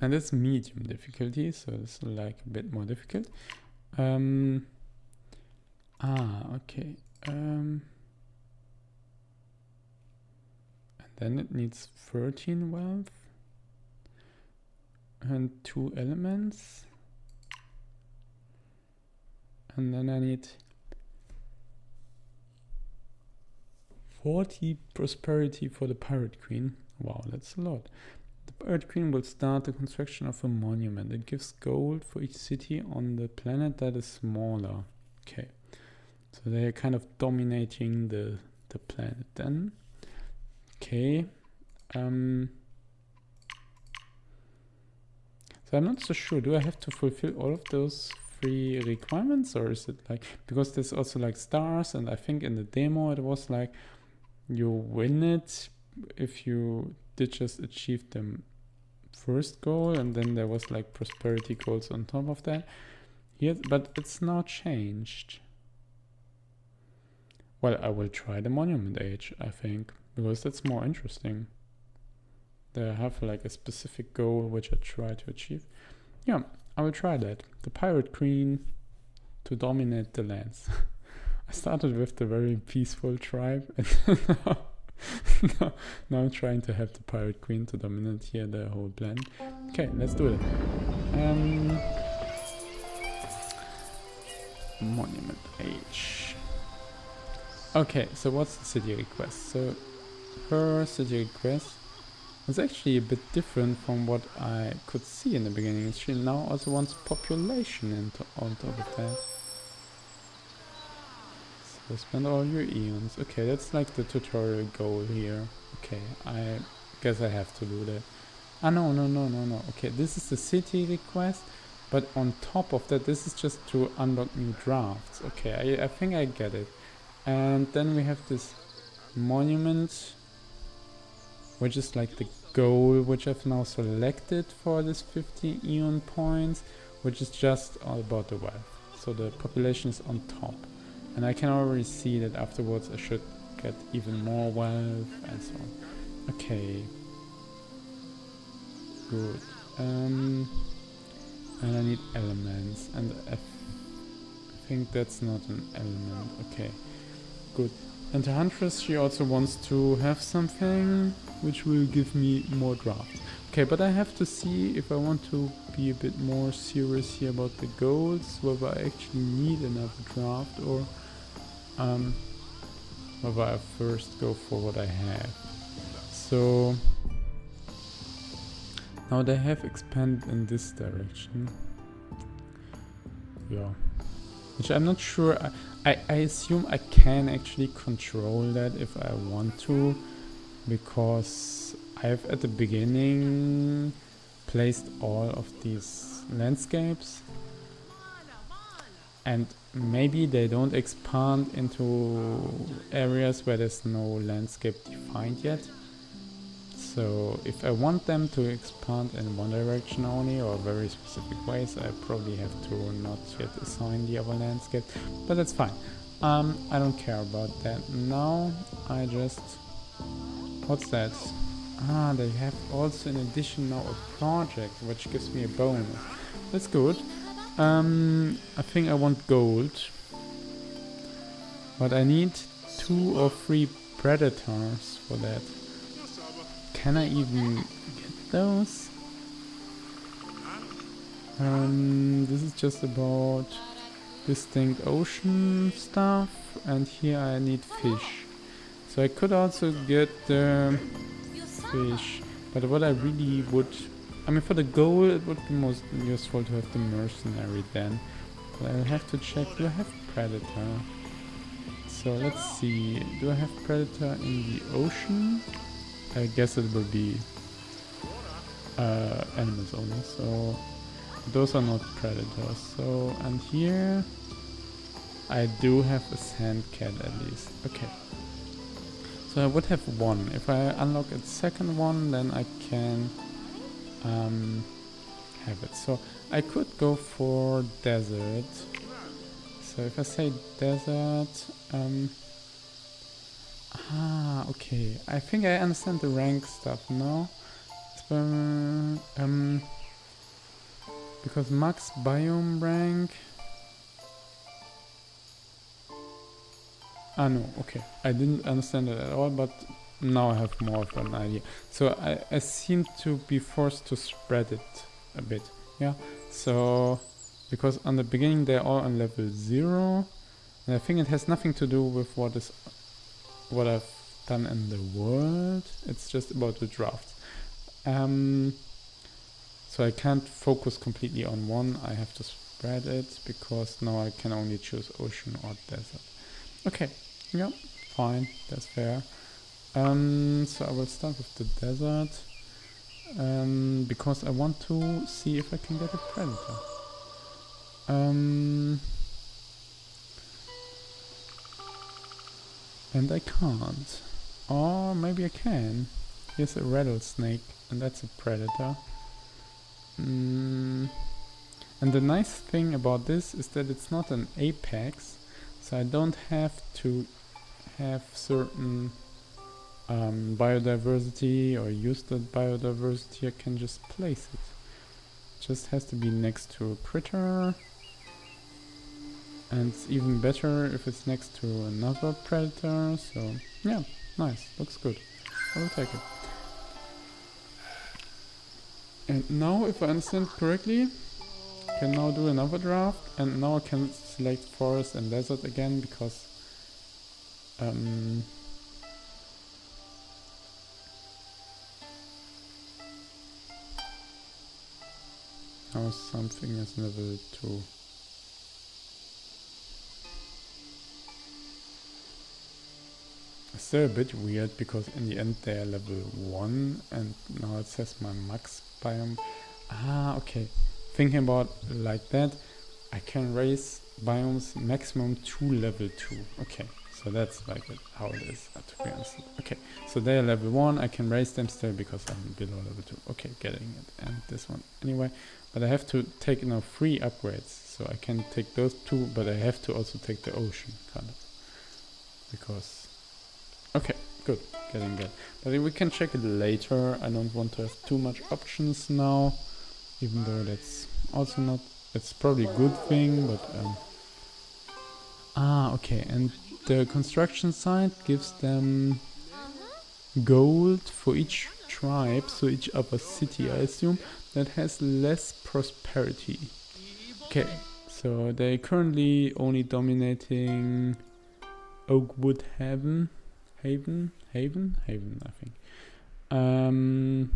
and it's medium difficulty, so it's like a bit more difficult. Okay. And then it needs 13 wealth and 2 elements. And then I need 40 prosperity for the Pirate Queen. Wow, that's a lot. The Pirate Queen will start the construction of a monument. It gives gold for each city on the planet that is smaller. Okay. So they're kind of dominating the planet then. Okay. So I'm not so sure. Do I have to fulfill all of those 3 requirements, or is it like, because there's also like stars, and I think in the demo it was like you win it if you did just achieve the first goal, and then there was like prosperity goals on top of that. Here, but it's now changed. Well, I will try the Monument Age, I think, because that's more interesting. They have like a specific goal which I try to achieve. Yeah, I will try that. The Pirate Queen to dominate the lands. I started with the very peaceful tribe, and now I'm trying to have the Pirate Queen to dominate here the whole plan. Okay, let's do it. Monument Age. Okay, so what's the city request? So her city request is actually a bit different from what I could see in the beginning. She now also wants population on top of that. So spend all your eons. Okay, that's like the tutorial goal here. Okay, I guess I have to do that. Ah, no. Okay, this is the city request, but on top of that, this is just to unlock new drafts. Okay, I think I get it. And then we have this monument, which is like the goal which I've now selected for this 50 eon points, which is just all about the wealth. So the population is on top, and I can already see that afterwards I should get even more wealth and so on. Okay, good. And I need elements, and I think that's not an element. Okay, good. And the Huntress, she also wants to have something which will give me more drafts. Okay, but I have to see if I want to be a bit more serious here about the goals, whether I actually need another draft, or whether I first go for what I have. So now they have expanded in this direction. Yeah. Which I'm not sure. I assume I can actually control that if I want to, because I've at the beginning placed all of these landscapes, and maybe they don't expand into areas where there's no landscape defined yet. So if I want them to expand in one direction only, or very specific ways, I probably have to not yet assign the other landscape, but that's fine. I don't care about that now. I just... What's that? Ah, they have also in addition now a project, which gives me a bonus. That's good. I think I want gold, but I need 2 or 3 predators for that. Can I even get those? This is just about distinct ocean stuff, and here I need fish. So I could also get the fish, but what I really would... I mean, for the goal it would be most useful to have the mercenary then. But I'll have to check, do I have predator? So let's see, do I have predator in the ocean? I guess it will be animals only, so those are not predators. So, and here I do have a sand cat at least. Okay. So I would have one. If I unlock a second one, then I can have it. So I could go for desert. So if I say desert, okay. I think I understand the rank stuff now. Because max biome rank. No, okay. I didn't understand it at all, but now I have more of an idea. So I seem to be forced to spread it a bit. Yeah. So because on the beginning they're all on level 0, and I think it has nothing to do with what I've done in the world. It's just about the drafts. So I can't focus completely on one. I have to spread it because now I can only choose ocean or desert. Okay, yeah, fine, that's fair. So I will start with the desert because I want to see if I can get a predator. And I can't. Or maybe I can. Here's a rattlesnake, and that's a predator. And the nice thing about this is that it's not an apex, so I don't have to have certain biodiversity or use the biodiversity. I can just place it. It just has to be next to a critter, and it's even better if it's next to another predator. So yeah, nice, looks good. I will take it. And now, if I understand correctly, I can now do another draft, and now I can select forest and desert again because now something is level 2. It's still a bit weird because in the end they are level 1 and now it says my max biome. Okay. Thinking about like that, I can raise biomes maximum to level 2. Okay, so that's like how it is, to be honest. Okay, so they are level 1, I can raise them still because I'm below level 2. Okay, getting it. And this one anyway. But I have to take now 3 upgrades. So I can take those 2, but I have to also take the ocean, kind of. Because... Okay, good, getting that. But we can check it later. I don't want to have too much options now. Even though that's also not... It's probably a good thing, but... okay, and the construction site gives them gold for each tribe, so each other city, I assume, that has less prosperity. Okay, so they're currently only dominating Oakwood Haven, I think. And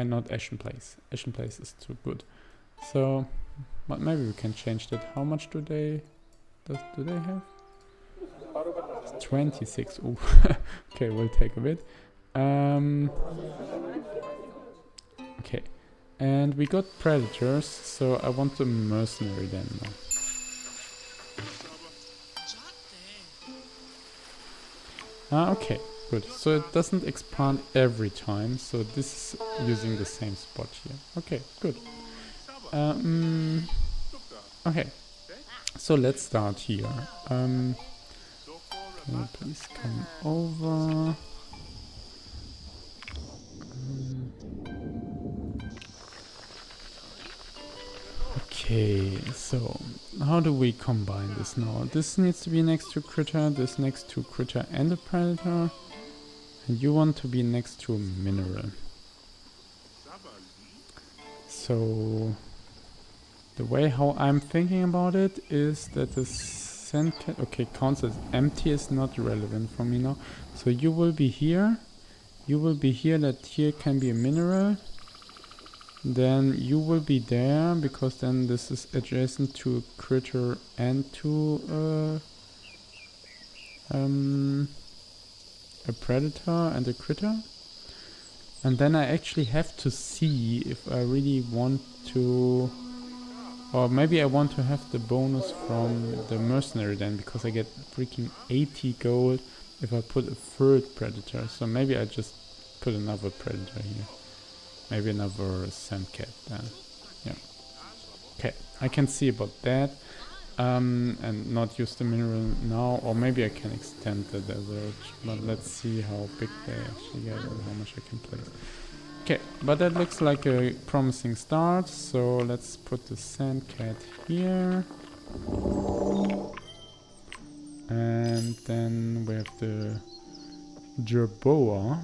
not Ashen Place. Ashen Place is too good. So, but maybe we can change that. How much do they have? 26. Ooh. Okay, we'll take a bit. Okay, and we got predators, so I want a mercenary then now. Okay, good. So it doesn't expand every time, so this is using the same spot here. Okay, good. Okay, so let's start here. Can you please come over? Okay, so how do we combine this now? This needs to be next to critter, this next to critter and a predator, and you want to be next to a mineral. So the way how I'm thinking about it is that the sand cat, okay, counts as empty, is not relevant for me now. So you will be here, that here can be a mineral. Then you will be there, because then this is adjacent to a critter and to a predator and a critter. And then I actually have to see if I really want to, or maybe I want to have the bonus from the mercenary then, because I get freaking 80 gold if I put a third predator. So maybe I just put another predator here. Maybe another sandcat then. Yeah. Okay, I can see about that. And not use the mineral now, or maybe I can extend the desert, but let's see how big they actually get and how much I can place. Okay, but that looks like a promising start, so let's put the sandcat here. And then we have the jerboa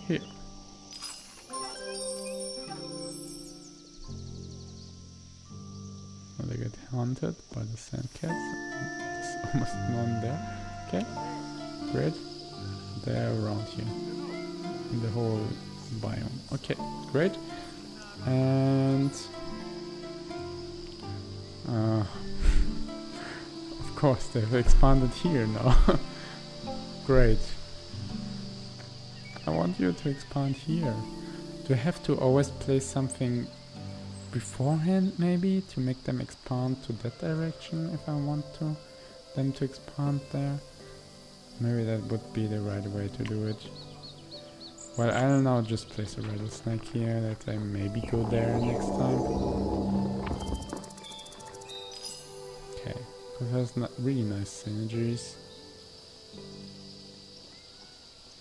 here. They get hunted by the sandcats. There's almost none there. Okay, great. They're around here in the whole biome. Okay, great. And of course they've expanded here now. Great. I want you to expand here. Do I have to always place something beforehand maybe to make them expand to that direction if I want them to expand there? Maybe that would be the right way to do it. Well, I'll now just place a rattlesnake here that I maybe go there next time. Okay, because it has really nice synergies.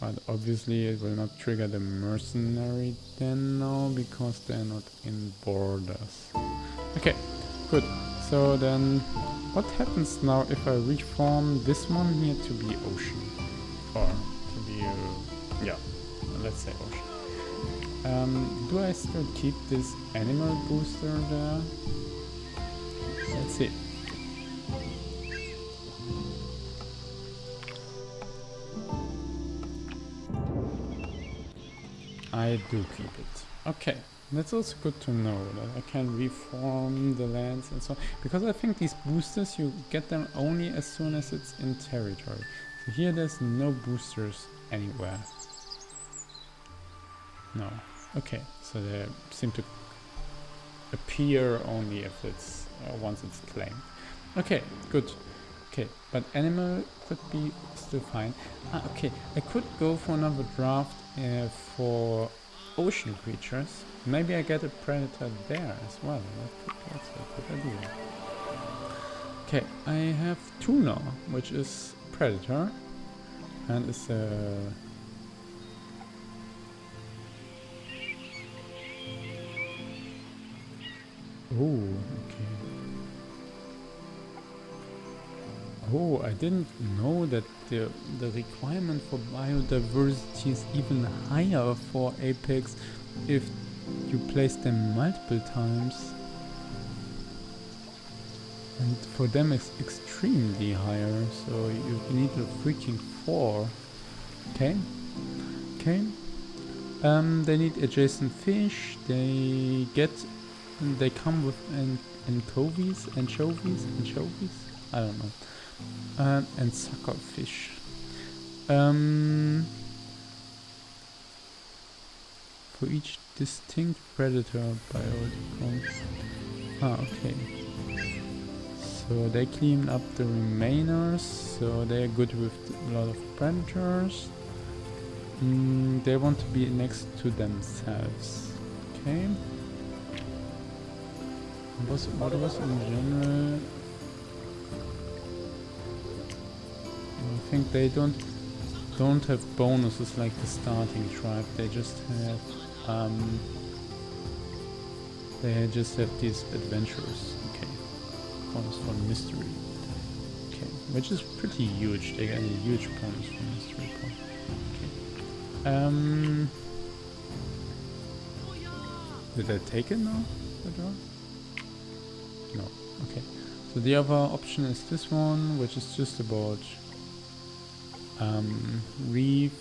But obviously it will not trigger the mercenary then now, because they're not in borders. Okay, good. So then, what happens now if I reform this one here to be ocean? Or to be, yeah, let's say ocean. Do I still keep this animal booster there? Let's see. I do keep it. Okay, that's also good to know that I can reform the lands and so on. Because I think these boosters, you get them only as soon as it's in territory. So here there's no boosters anywhere. No. Okay, so they seem to appear only if it's once it's claimed. Okay, good. Okay, but animal could be still fine. Okay, I could go for another draft for ocean creatures. Maybe I get a predator there as well. That could be also a good idea. Okay, I have tuna, which is predator, and it's a okay. Oh, I didn't know that the requirement for biodiversity is even higher for Apex if you place them multiple times. And for them it's extremely higher, so you need a freaking 4. Okay. Okay. They need adjacent fish, they come with anchovies, I don't know. And sucker fish. For each distinct predator biome. Okay. So they clean up the remainers, so they're good with a lot of predators. They want to be next to themselves. Okay. What was in general? I think they don't have bonuses like the starting tribe. They just have these adventurers. Okay, bonus for mystery. Okay, which is pretty huge. They get a huge bonus for mystery point. Okay. Did I take it now? No. Okay. So the other option is this one, which is just about reef,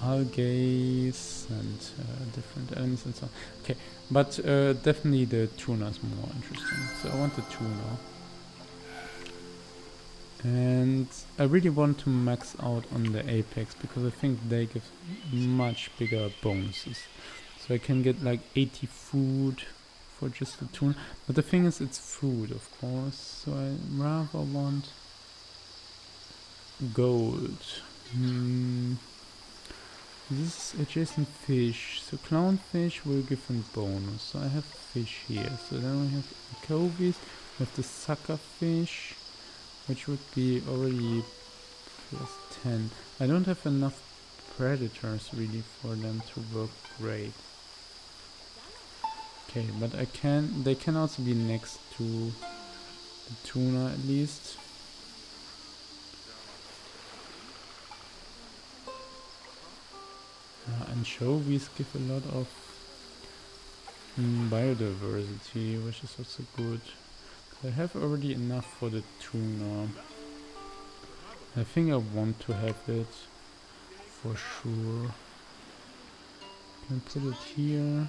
algae, and different elements and so on. Okay, but definitely the tuna is more interesting. So I want the tuna. And I really want to max out on the apex because I think they give much bigger bonuses. So I can get like 80 food for just the tuna. But the thing is, it's food, of course. So I rather want gold. This is adjacent fish. So clownfish will give a bonus. So I have fish here. So then we have anchovies. We have the sucker fish, which would be already plus 10. I don't have enough predators really for them to work great. Okay, but they can also be next to the tuna at least. Anchovies give a lot of biodiversity, which is also good. I have already enough for the tuna. I think I want to have it for sure. Can put it here.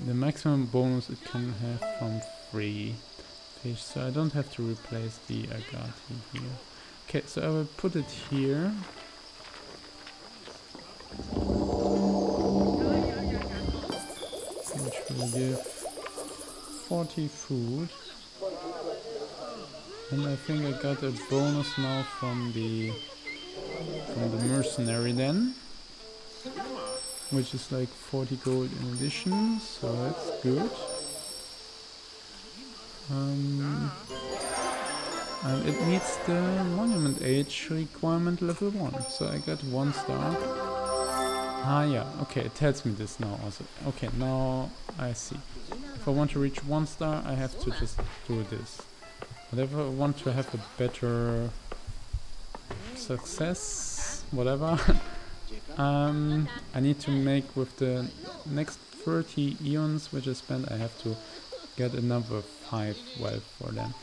The maximum bonus it can have from 3 fish, so I don't have to replace the agati here. Okay, so I will put it here. Which will give 40 food. And I think I got a bonus now from the mercenary then. Which is like 40 gold in addition, so that's good. And it meets the monument age requirement level 1, so I got 1 star. Ah yeah, okay, it tells me this now also. Okay, now I see. If I want to reach 1 star, I have to just do this. But if I want to have a better success, whatever, I need to make with the next 30 eons which I spent, I have to get another 5 wealth for them.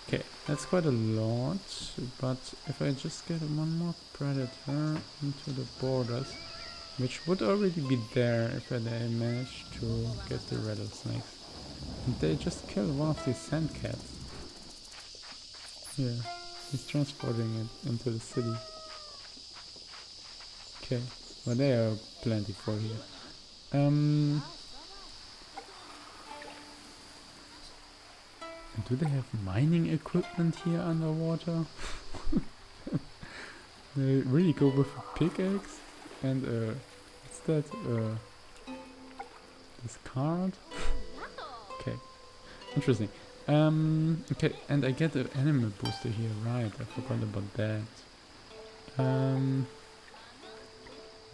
Okay, that's quite a lot, but if I just get one more predator into the borders, which would already be there if I managed to get the rattlesnakes. And they just killed one of these sand cats. Yeah, he's transporting it into the city. Okay, well they are plentiful here. Do they have mining equipment here underwater? They really go with a pickaxe and what's that? This card? Okay, interesting. Okay, and I get an animal booster here, right? I forgot about that.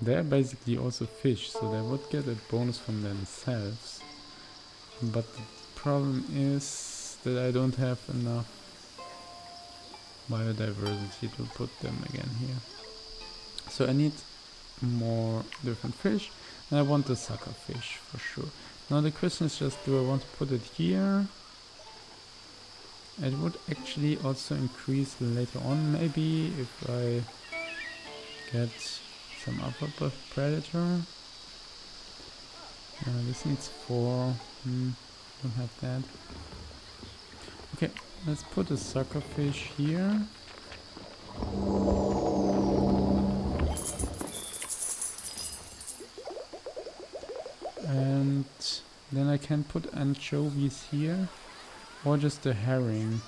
They're basically also fish, so they would get a bonus from themselves. But the problem is that I don't have enough biodiversity to put them again here. So I need more different fish, and I want the sucker fish for sure. Now the question is just, do I want to put it here? It would actually also increase later on, maybe, if I get some other predator. This needs 4. Don't have that. Okay, let's put a sucker fish here. And then I can put anchovies here, or just a herring.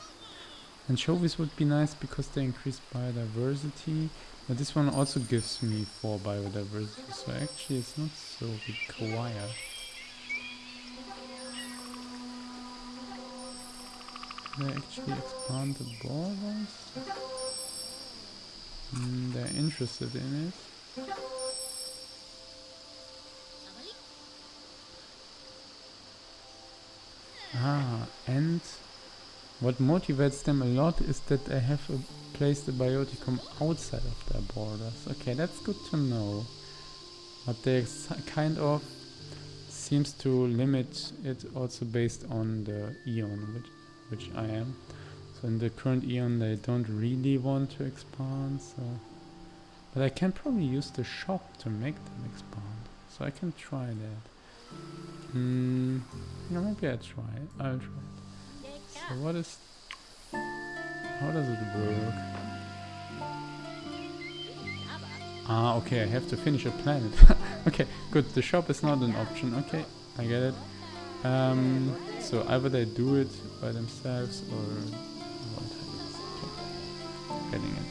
Anchovies would be nice because they increase biodiversity, but this one also gives me 4 biodiversity, so actually it's not so required. They actually expand the borders? They're interested in it. And what motivates them a lot is that they have placed the bioticum outside of their borders. Okay, that's good to know. But they kind of seems to limit it also based on the eon, which I am. So in the current eon they don't really want to expand, so... But I can probably use the shop to make them expand. So I can try that. Yeah, maybe I'll try it. So what is... How does it work? Ah, okay, I have to finish a planet. Okay, good. The shop is not an option. Okay, I get it. So either they do it by themselves or what? Okay, getting it.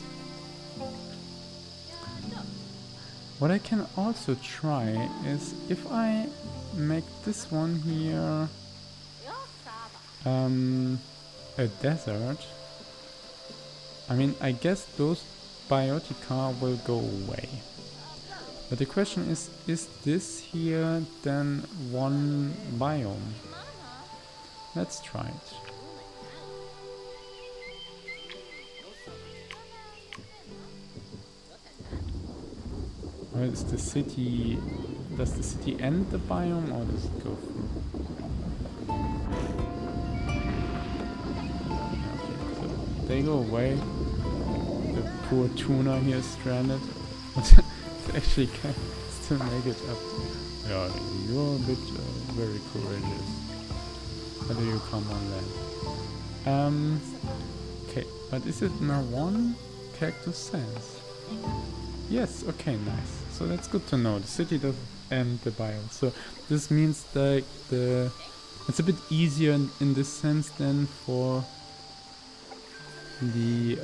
What I can also try is if I make this one here a desert. I mean, I guess those biotica will go away. But the question is this here then one biome? Let's try it. Or is the city... Does the city end the biome or does it go through? Okay, so they go away. The poor tuna here is stranded. But it actually can still make it up. Yeah, you're a bit very courageous. How do you come on land? Okay, but is it now one cactus sense? Yes, okay, nice. So that's good to know. The city doesn't end the biome. So this means that it's a bit easier in this sense than for the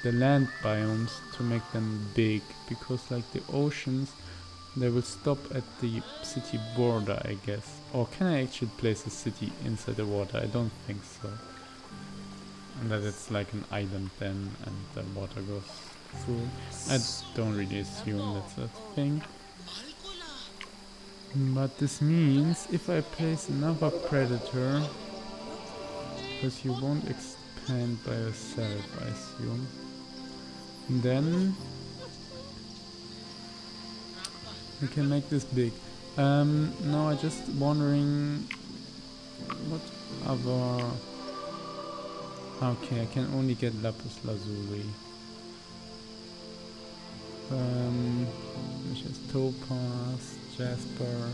land biomes to make them big, because like the oceans, they will stop at the city border, I guess. Or can I actually place a city inside the water? I don't think so. And that it's like an island then and the water goes through. I don't really assume that's a thing. But this means if I place another predator, because you won't expand by yourself, I assume. Then we can make this big. Now I'm just wondering what other... Okay, I can only get lapis lazuli. Which is topaz, jasper.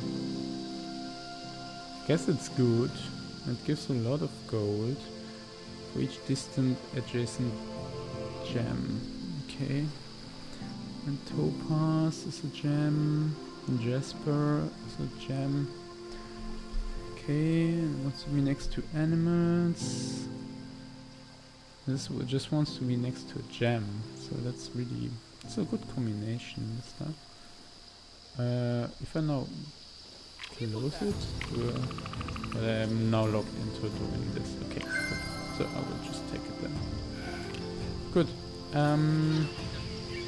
Guess it's good. It gives a lot of gold for each distant adjacent gem. Okay. And topaz is a gem. And jasper is a gem. Okay, it wants to be next to animals. This just wants to be next to a gem. So that's really... It's a good combination, this stuff. If I now close it, but I'm now logged into doing this. Okay, good. So I will just take it then. Good.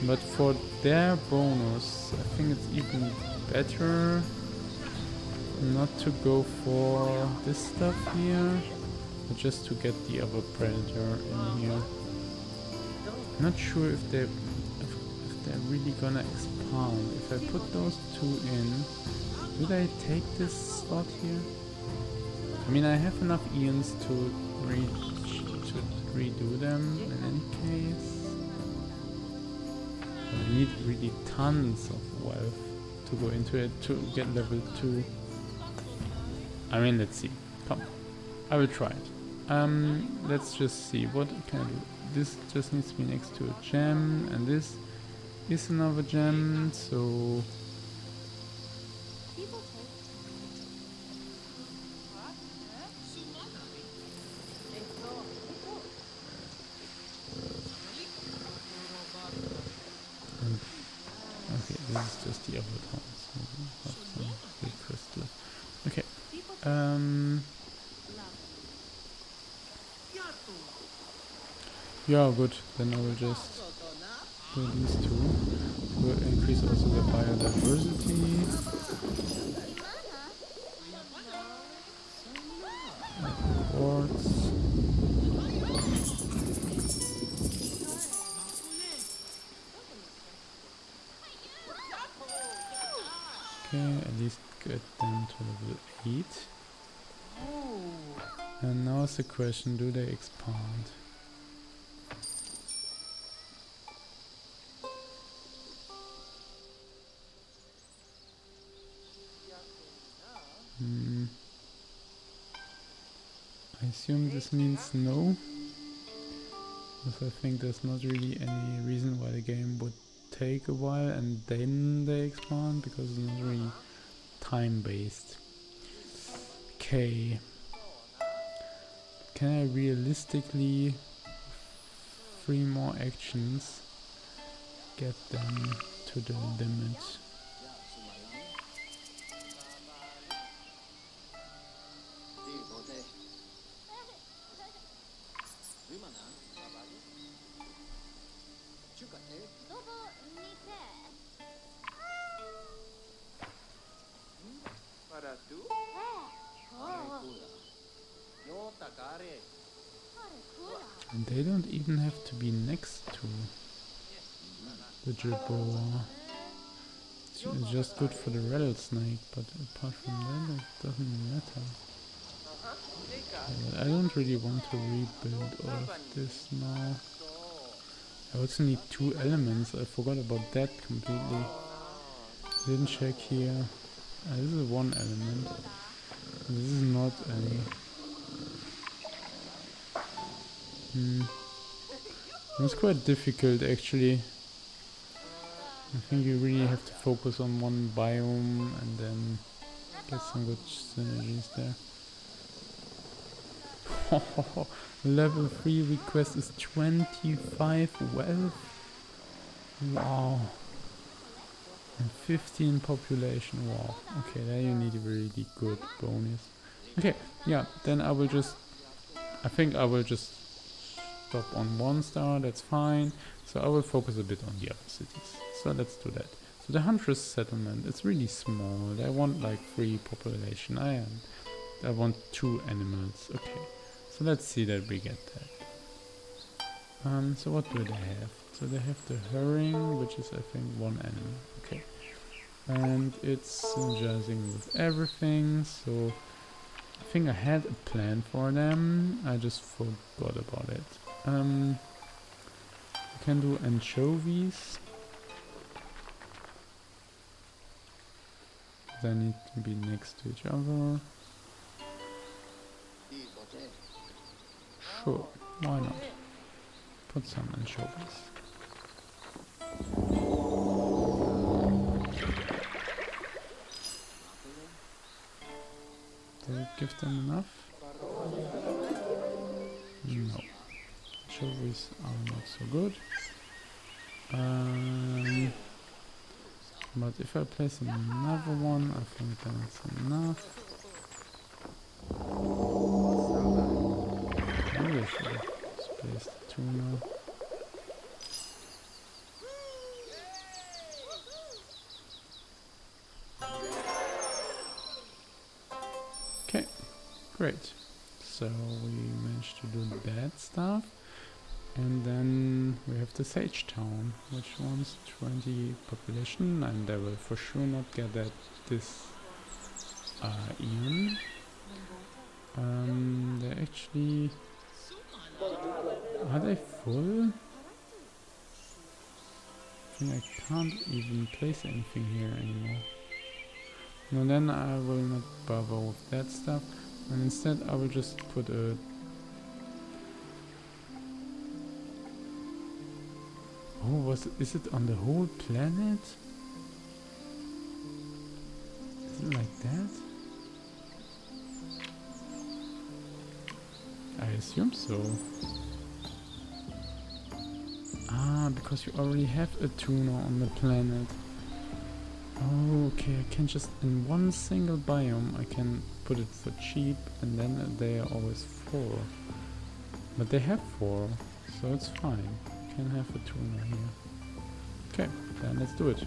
But for their bonus, I think it's even better not to go for this stuff here, but just to get the other predator in here. I'm not sure if they're really gonna expand. If I put those two in, would I take this slot here? I mean, I have enough eons to redo them in any case. I need really tons of wealth to go into it to get level 2. I mean, let's see. Come, I will try it. Let's just see what can I do. This just needs to be next to a gem, and this is another gem, so okay, this is just the other town, so we have some big crystal. Okay. Yeah, good. Then I will just do these two. Will increase also the biodiversity. Quartz. Okay, at least get them to level 8. And now is the question, do they expand? I assume this means no. Because I think there's not really any reason why the game would take a while and then they expand, because it's not really time based. Okay. Can I realistically, 3 more actions, get them to the limit? And they don't even have to be next to the Jerboa. It's just good for the rattlesnake, but apart from that, it doesn't matter. Yeah, I don't really want to rebuild all of this now. I also need 2 elements. I forgot about that completely. Didn't check here. This is 1 element. This is not any. It's quite difficult actually. I think you really have to focus on 1 biome and then get some good synergies there. Level 3 request is 25 wealth. Wow. And 15 population. Wow. Okay, there you need a really good bonus. Okay, yeah, then I will just... I think I will just stop on 1 star, that's fine. So I will focus a bit on the other cities. So let's do that. So the Huntress settlement, it's really small. I want like 3 population. I want 2 animals. Okay. So let's see that we get that. So what do they have? So they have the herring, which is I think 1 animal. Okay. And it's synergizing with everything. So I think I had a plan for them. I just forgot about it. I can do anchovies. They need to be next to each other. Sure, why not? Put some anchovies. Does it give them enough? No. Anchovies are not so good. But if I place another one, I think then it's enough. Maybe I should have spaced the tuna. Okay, great. So we managed to do that stuff. And then we have the Sage Town, which wants 20 population, and they will for sure not get that this eon. They actually... Are they full? I think I can't even place anything here anymore. No, then I will not bother with that stuff, and instead I will just put a... Oh, is it on the whole planet? Is it like that? I assume so. Ah, because you already have a tuna on the planet. Oh, okay, I can just, in 1 single biome, I can put it for cheap, and then they are always 4. But they have 4, so it's fine. Can have a tuna here. Okay, then let's do it.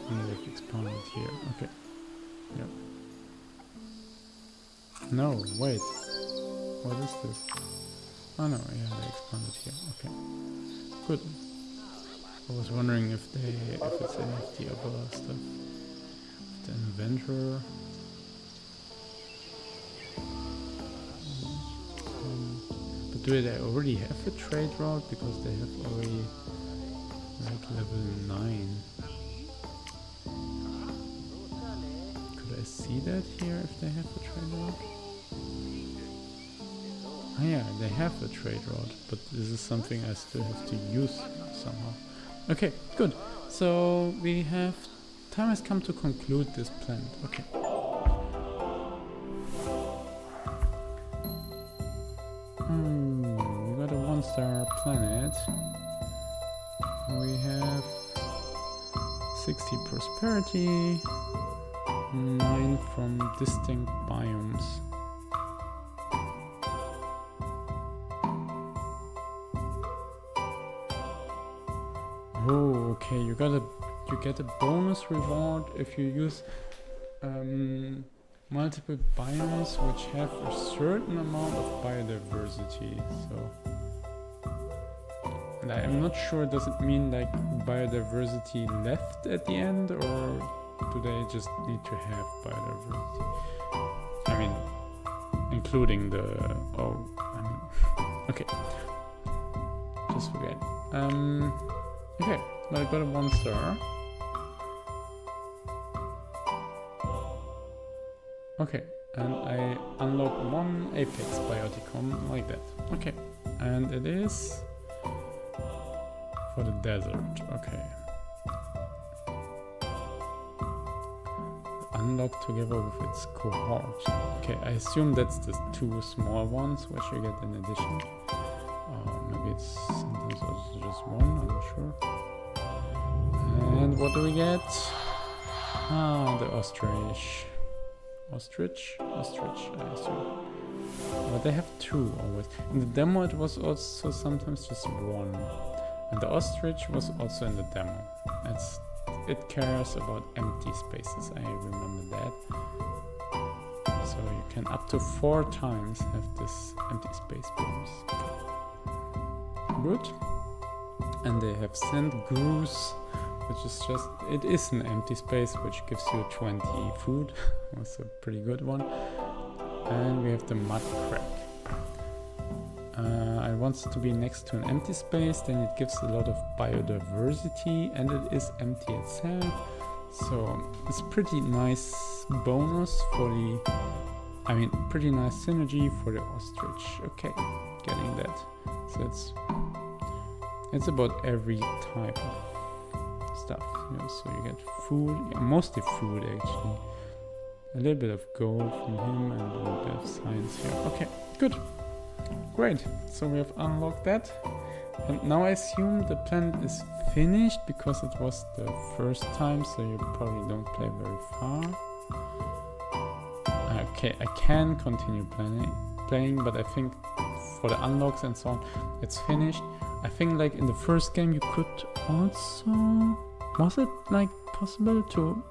And they've expanded here. Okay. Yep. No, wait. What is this? Oh no, yeah, they expanded here. Okay. Good. I was wondering if it's any of the other stuff. The inventor. But do they already have a trade route? Because they have already like level 9. see that here if they have a trade route? Oh yeah, they have a trade route, but this is something I still have to use somehow. Okay, good. So we have... Time has come to conclude this planet. Okay. We got a 1-star planet. We have 60 prosperity, 9 from distinct biomes. Oh, okay, you get a bonus reward if you use multiple biomes which have a certain amount of biodiversity. So, and I am not sure, does it mean like biodiversity left at the end, or do they just need to have biodiversity? I mean, including the... okay. Just forget. Okay, but I got a 1-star. Okay, and I unlock 1 Apex Bioticon like that. Okay, and it is for the desert. Okay. Unlocked together with its cohort. Okay, I assume that's the 2 small ones which you get in addition. Maybe it's sometimes also just 1, I'm not sure. And what do we get? Ah, the ostrich. Ostrich, I assume. But they have 2 always. In the demo it was also sometimes just 1. And the ostrich was also in the demo. It cares about empty spaces, I remember that. So you can up to 4 times have this empty space bonus. Okay. Good. And they have sent Reus, which is just, it is an empty space which gives you 20 food. That's a pretty good one. And we have the mud crack. I want it to be next to an empty space, then it gives a lot of biodiversity, and it is empty itself. So it's pretty nice bonus for the, pretty nice synergy for the ostrich. Okay, getting that. So it's about every type of stuff. So you get food, mostly food actually. A little bit of gold from him and a little bit of science here. Okay, good. Great. So we have unlocked that. And now I assume the planet is finished because it was the first time, so you probably don't play very far. Okay, I can continue playing, but I think for the unlocks and so on, it's finished. I think like in the first game you could also... Was it like possible to...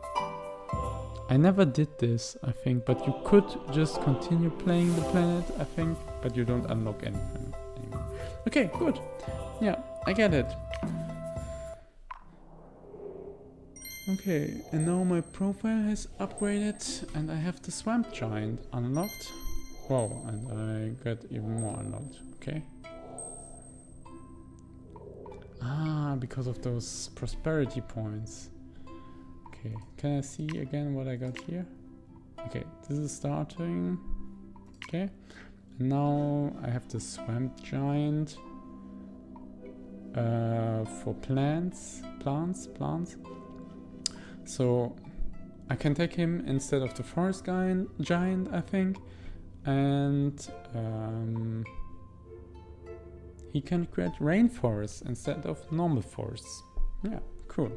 I never did this, I think, but you could just continue playing the planet, I think, but you don't unlock anything anymore. Okay, good. Yeah, I get it. Okay, and now my profile has upgraded and I have the swamp giant unlocked. Wow, and I got even more unlocked. Okay. Ah, because of those prosperity points. Okay, can I see again what I got here? Okay, this is starting. Okay, and now I have the swamp giant for plants. So I can take him instead of the forest giant, I think, and he can create rainforests instead of normal forests. Yeah, cool.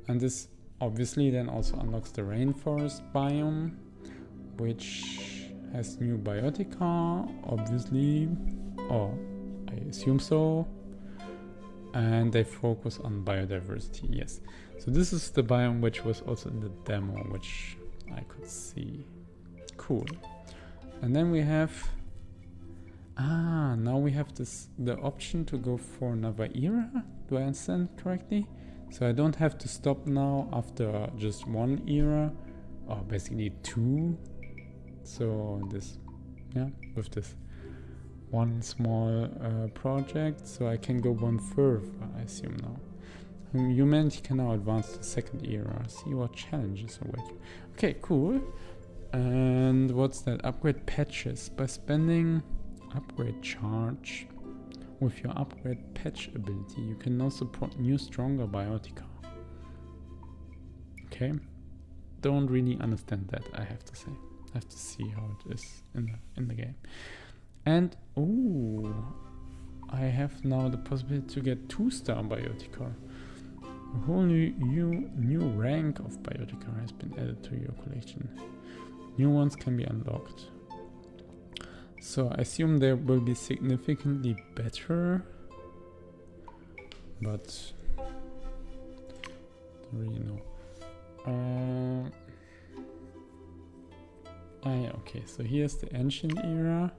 And this obviously then also unlocks the rainforest biome, which has new biotica, obviously, or I assume so. And they focus on biodiversity, yes. So this is the biome which was also in the demo, which I could see. Cool. And then we have... now we have the option to go for another era. Do I understand correctly? So I don't have to stop now after just 1 era, or basically 2. So this, with this 1 small project, so I can go 1 further, I assume now. Humanity can now advance to the second era. See what challenges await you. Okay, cool. And what's that? Upgrade patches. By spending upgrade charge with your upgrade patch ability, you can now support new, stronger biotica. Okay. Don't really understand that, I have to say. I have to see how it is in the game. And ooh, I have now the possibility to get 2-star biotica. A whole new rank of biotica has been added to your collection. New ones can be unlocked. So I assume they will be significantly better, but don't really know. Yeah, okay, so here's the ancient era.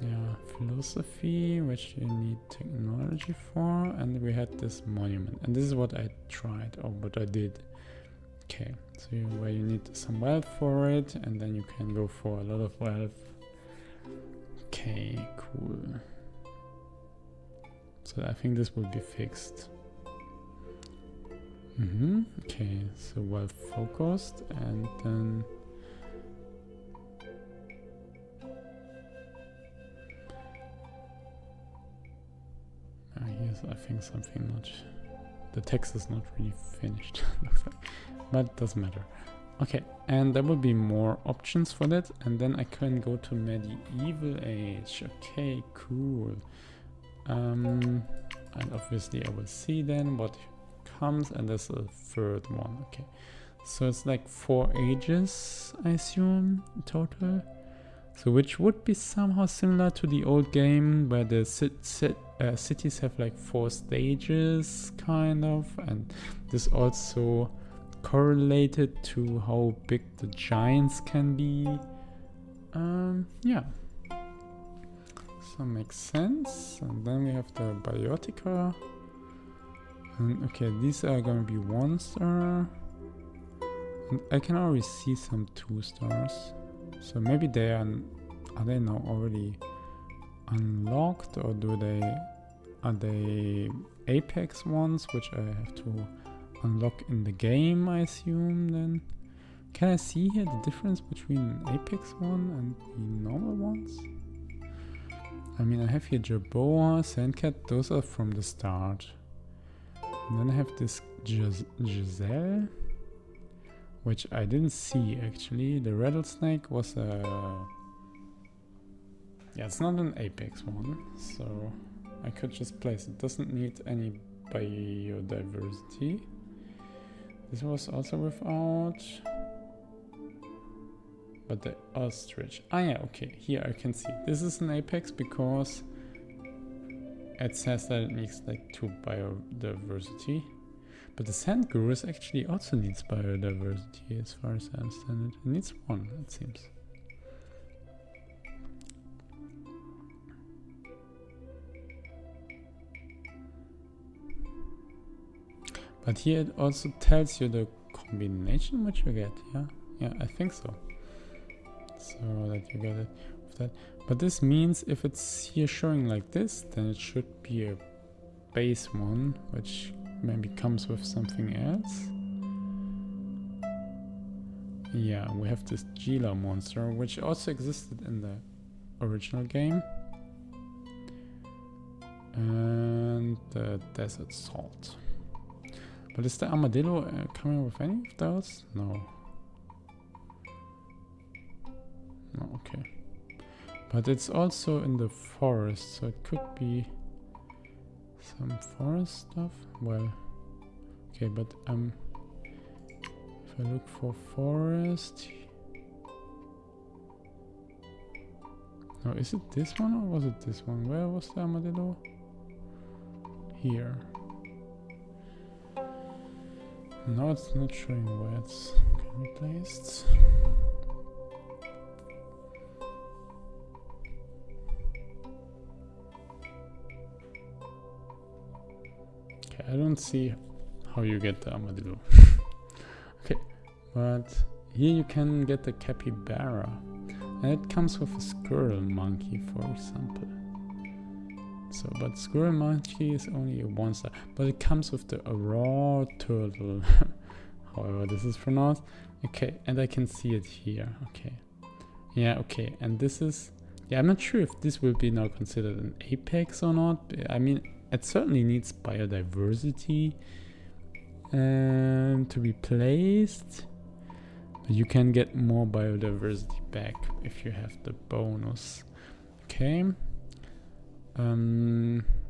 Yeah, philosophy, which you need technology for, and we had this monument, and this is what I tried, or what I did. Okay, so where you need some wealth for it, and then you can go for a lot of wealth. Okay, cool. So I think this will be fixed. Okay, so wealth focused, and then here's, I think, something not. The text is not really finished, looks like, but doesn't matter. Okay, and there will be more options for that, and then I can go to medieval age. Okay, cool. And obviously I will see then what comes, and there's a third one. Okay, so it's like 4 ages, I assume, total. So which would be somehow similar to the old game where the cities have like 4 stages, kind of, and this also correlated to how big the giants can be. Yeah, so makes sense. And then we have the biotica, and okay, these are gonna be 1-star, and I can already see some 2-stars. So maybe they are they now already unlocked, or are they Apex ones, which I have to unlock in the game, I assume? Then can I see here the difference between Apex one and the normal ones? I mean, I have here Jerboa, Sandcat, those are from the start. And then I have this Giselle, which I didn't see actually. The rattlesnake was a... Yeah, it's not an Apex one, so I could just place it. Doesn't need any biodiversity. This was also without... But the ostrich... Ah yeah, okay, here I can see. This is an Apex because it says that it needs like 2 biodiversity. But the sand gurus actually also needs biodiversity, as far as I understand it. It needs 1, it seems. But here it also tells you the combination which you get, yeah? Yeah, I think so. So that you get it with that. But this means if it's here showing like this, then it should be a base one, which maybe comes with something else. Yeah, we have this Gila monster, which also existed in the original game. And the desert salt. But is the armadillo coming with any of those? No. No, okay. But it's also in the forest, so it could be some forest stuff. Well, okay, but if I look for forest, no, is it this one or was it this one? Where was the armadillo? Here. No, it's not showing where it's can be placed. I don't see how you get the armadillo. Okay, but here you can get the capybara, and it comes with a squirrel monkey, for example. So, but Squirrel Monkey is only a 1-star, but it comes with the raw turtle, however this is pronounced. Okay, and I can see it here. Okay, yeah, okay, and this is, yeah, I'm not sure if this will be now considered an apex or not. I mean, it certainly needs biodiversity to be placed, but you can get more biodiversity back if you have the bonus. Okay.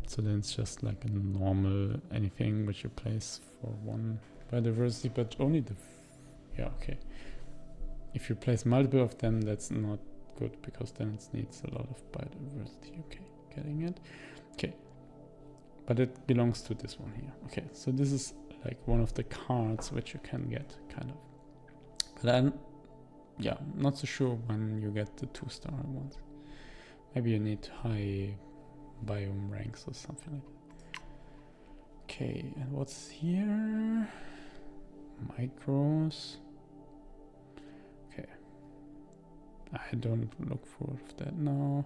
So then it's just like a normal anything which you place for 1 biodiversity, but only the yeah, okay. If you place multiple of them, that's not good, because then it needs a lot of biodiversity. Okay, getting it. Okay, but it belongs to this one here. Okay, so this is like one of the cards which you can get, kind of. But I'm, yeah, not so sure when you get the 2-star ones. Maybe you need high biome ranks or something like that. Okay, and what's here? Micros. Okay. I don't look for that now.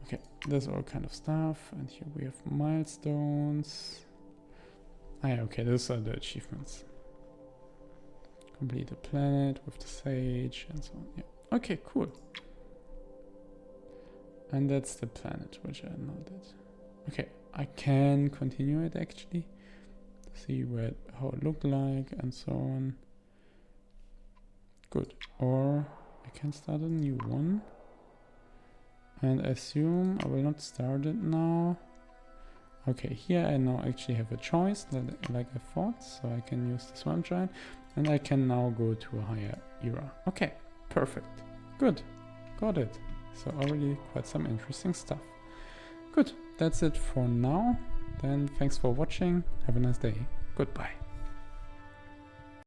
Okay, there's all kind of stuff, and here we have milestones. Ah, yeah, okay, those are the achievements. Complete a planet with the sage and so on. Yeah. Okay, cool. And that's the planet which I know that. Okay, I can continue it actually. See how it looked like and so on. Good. Or I can start a new one. And I assume I will not start it now. Okay, here I now actually have a choice, like I thought, so I can use the swamp giant, and I can now go to a higher era. Okay, perfect. Good. Got it. So already quite some interesting stuff. Good, that's it for now. Then thanks for watching. Have a nice day. Goodbye.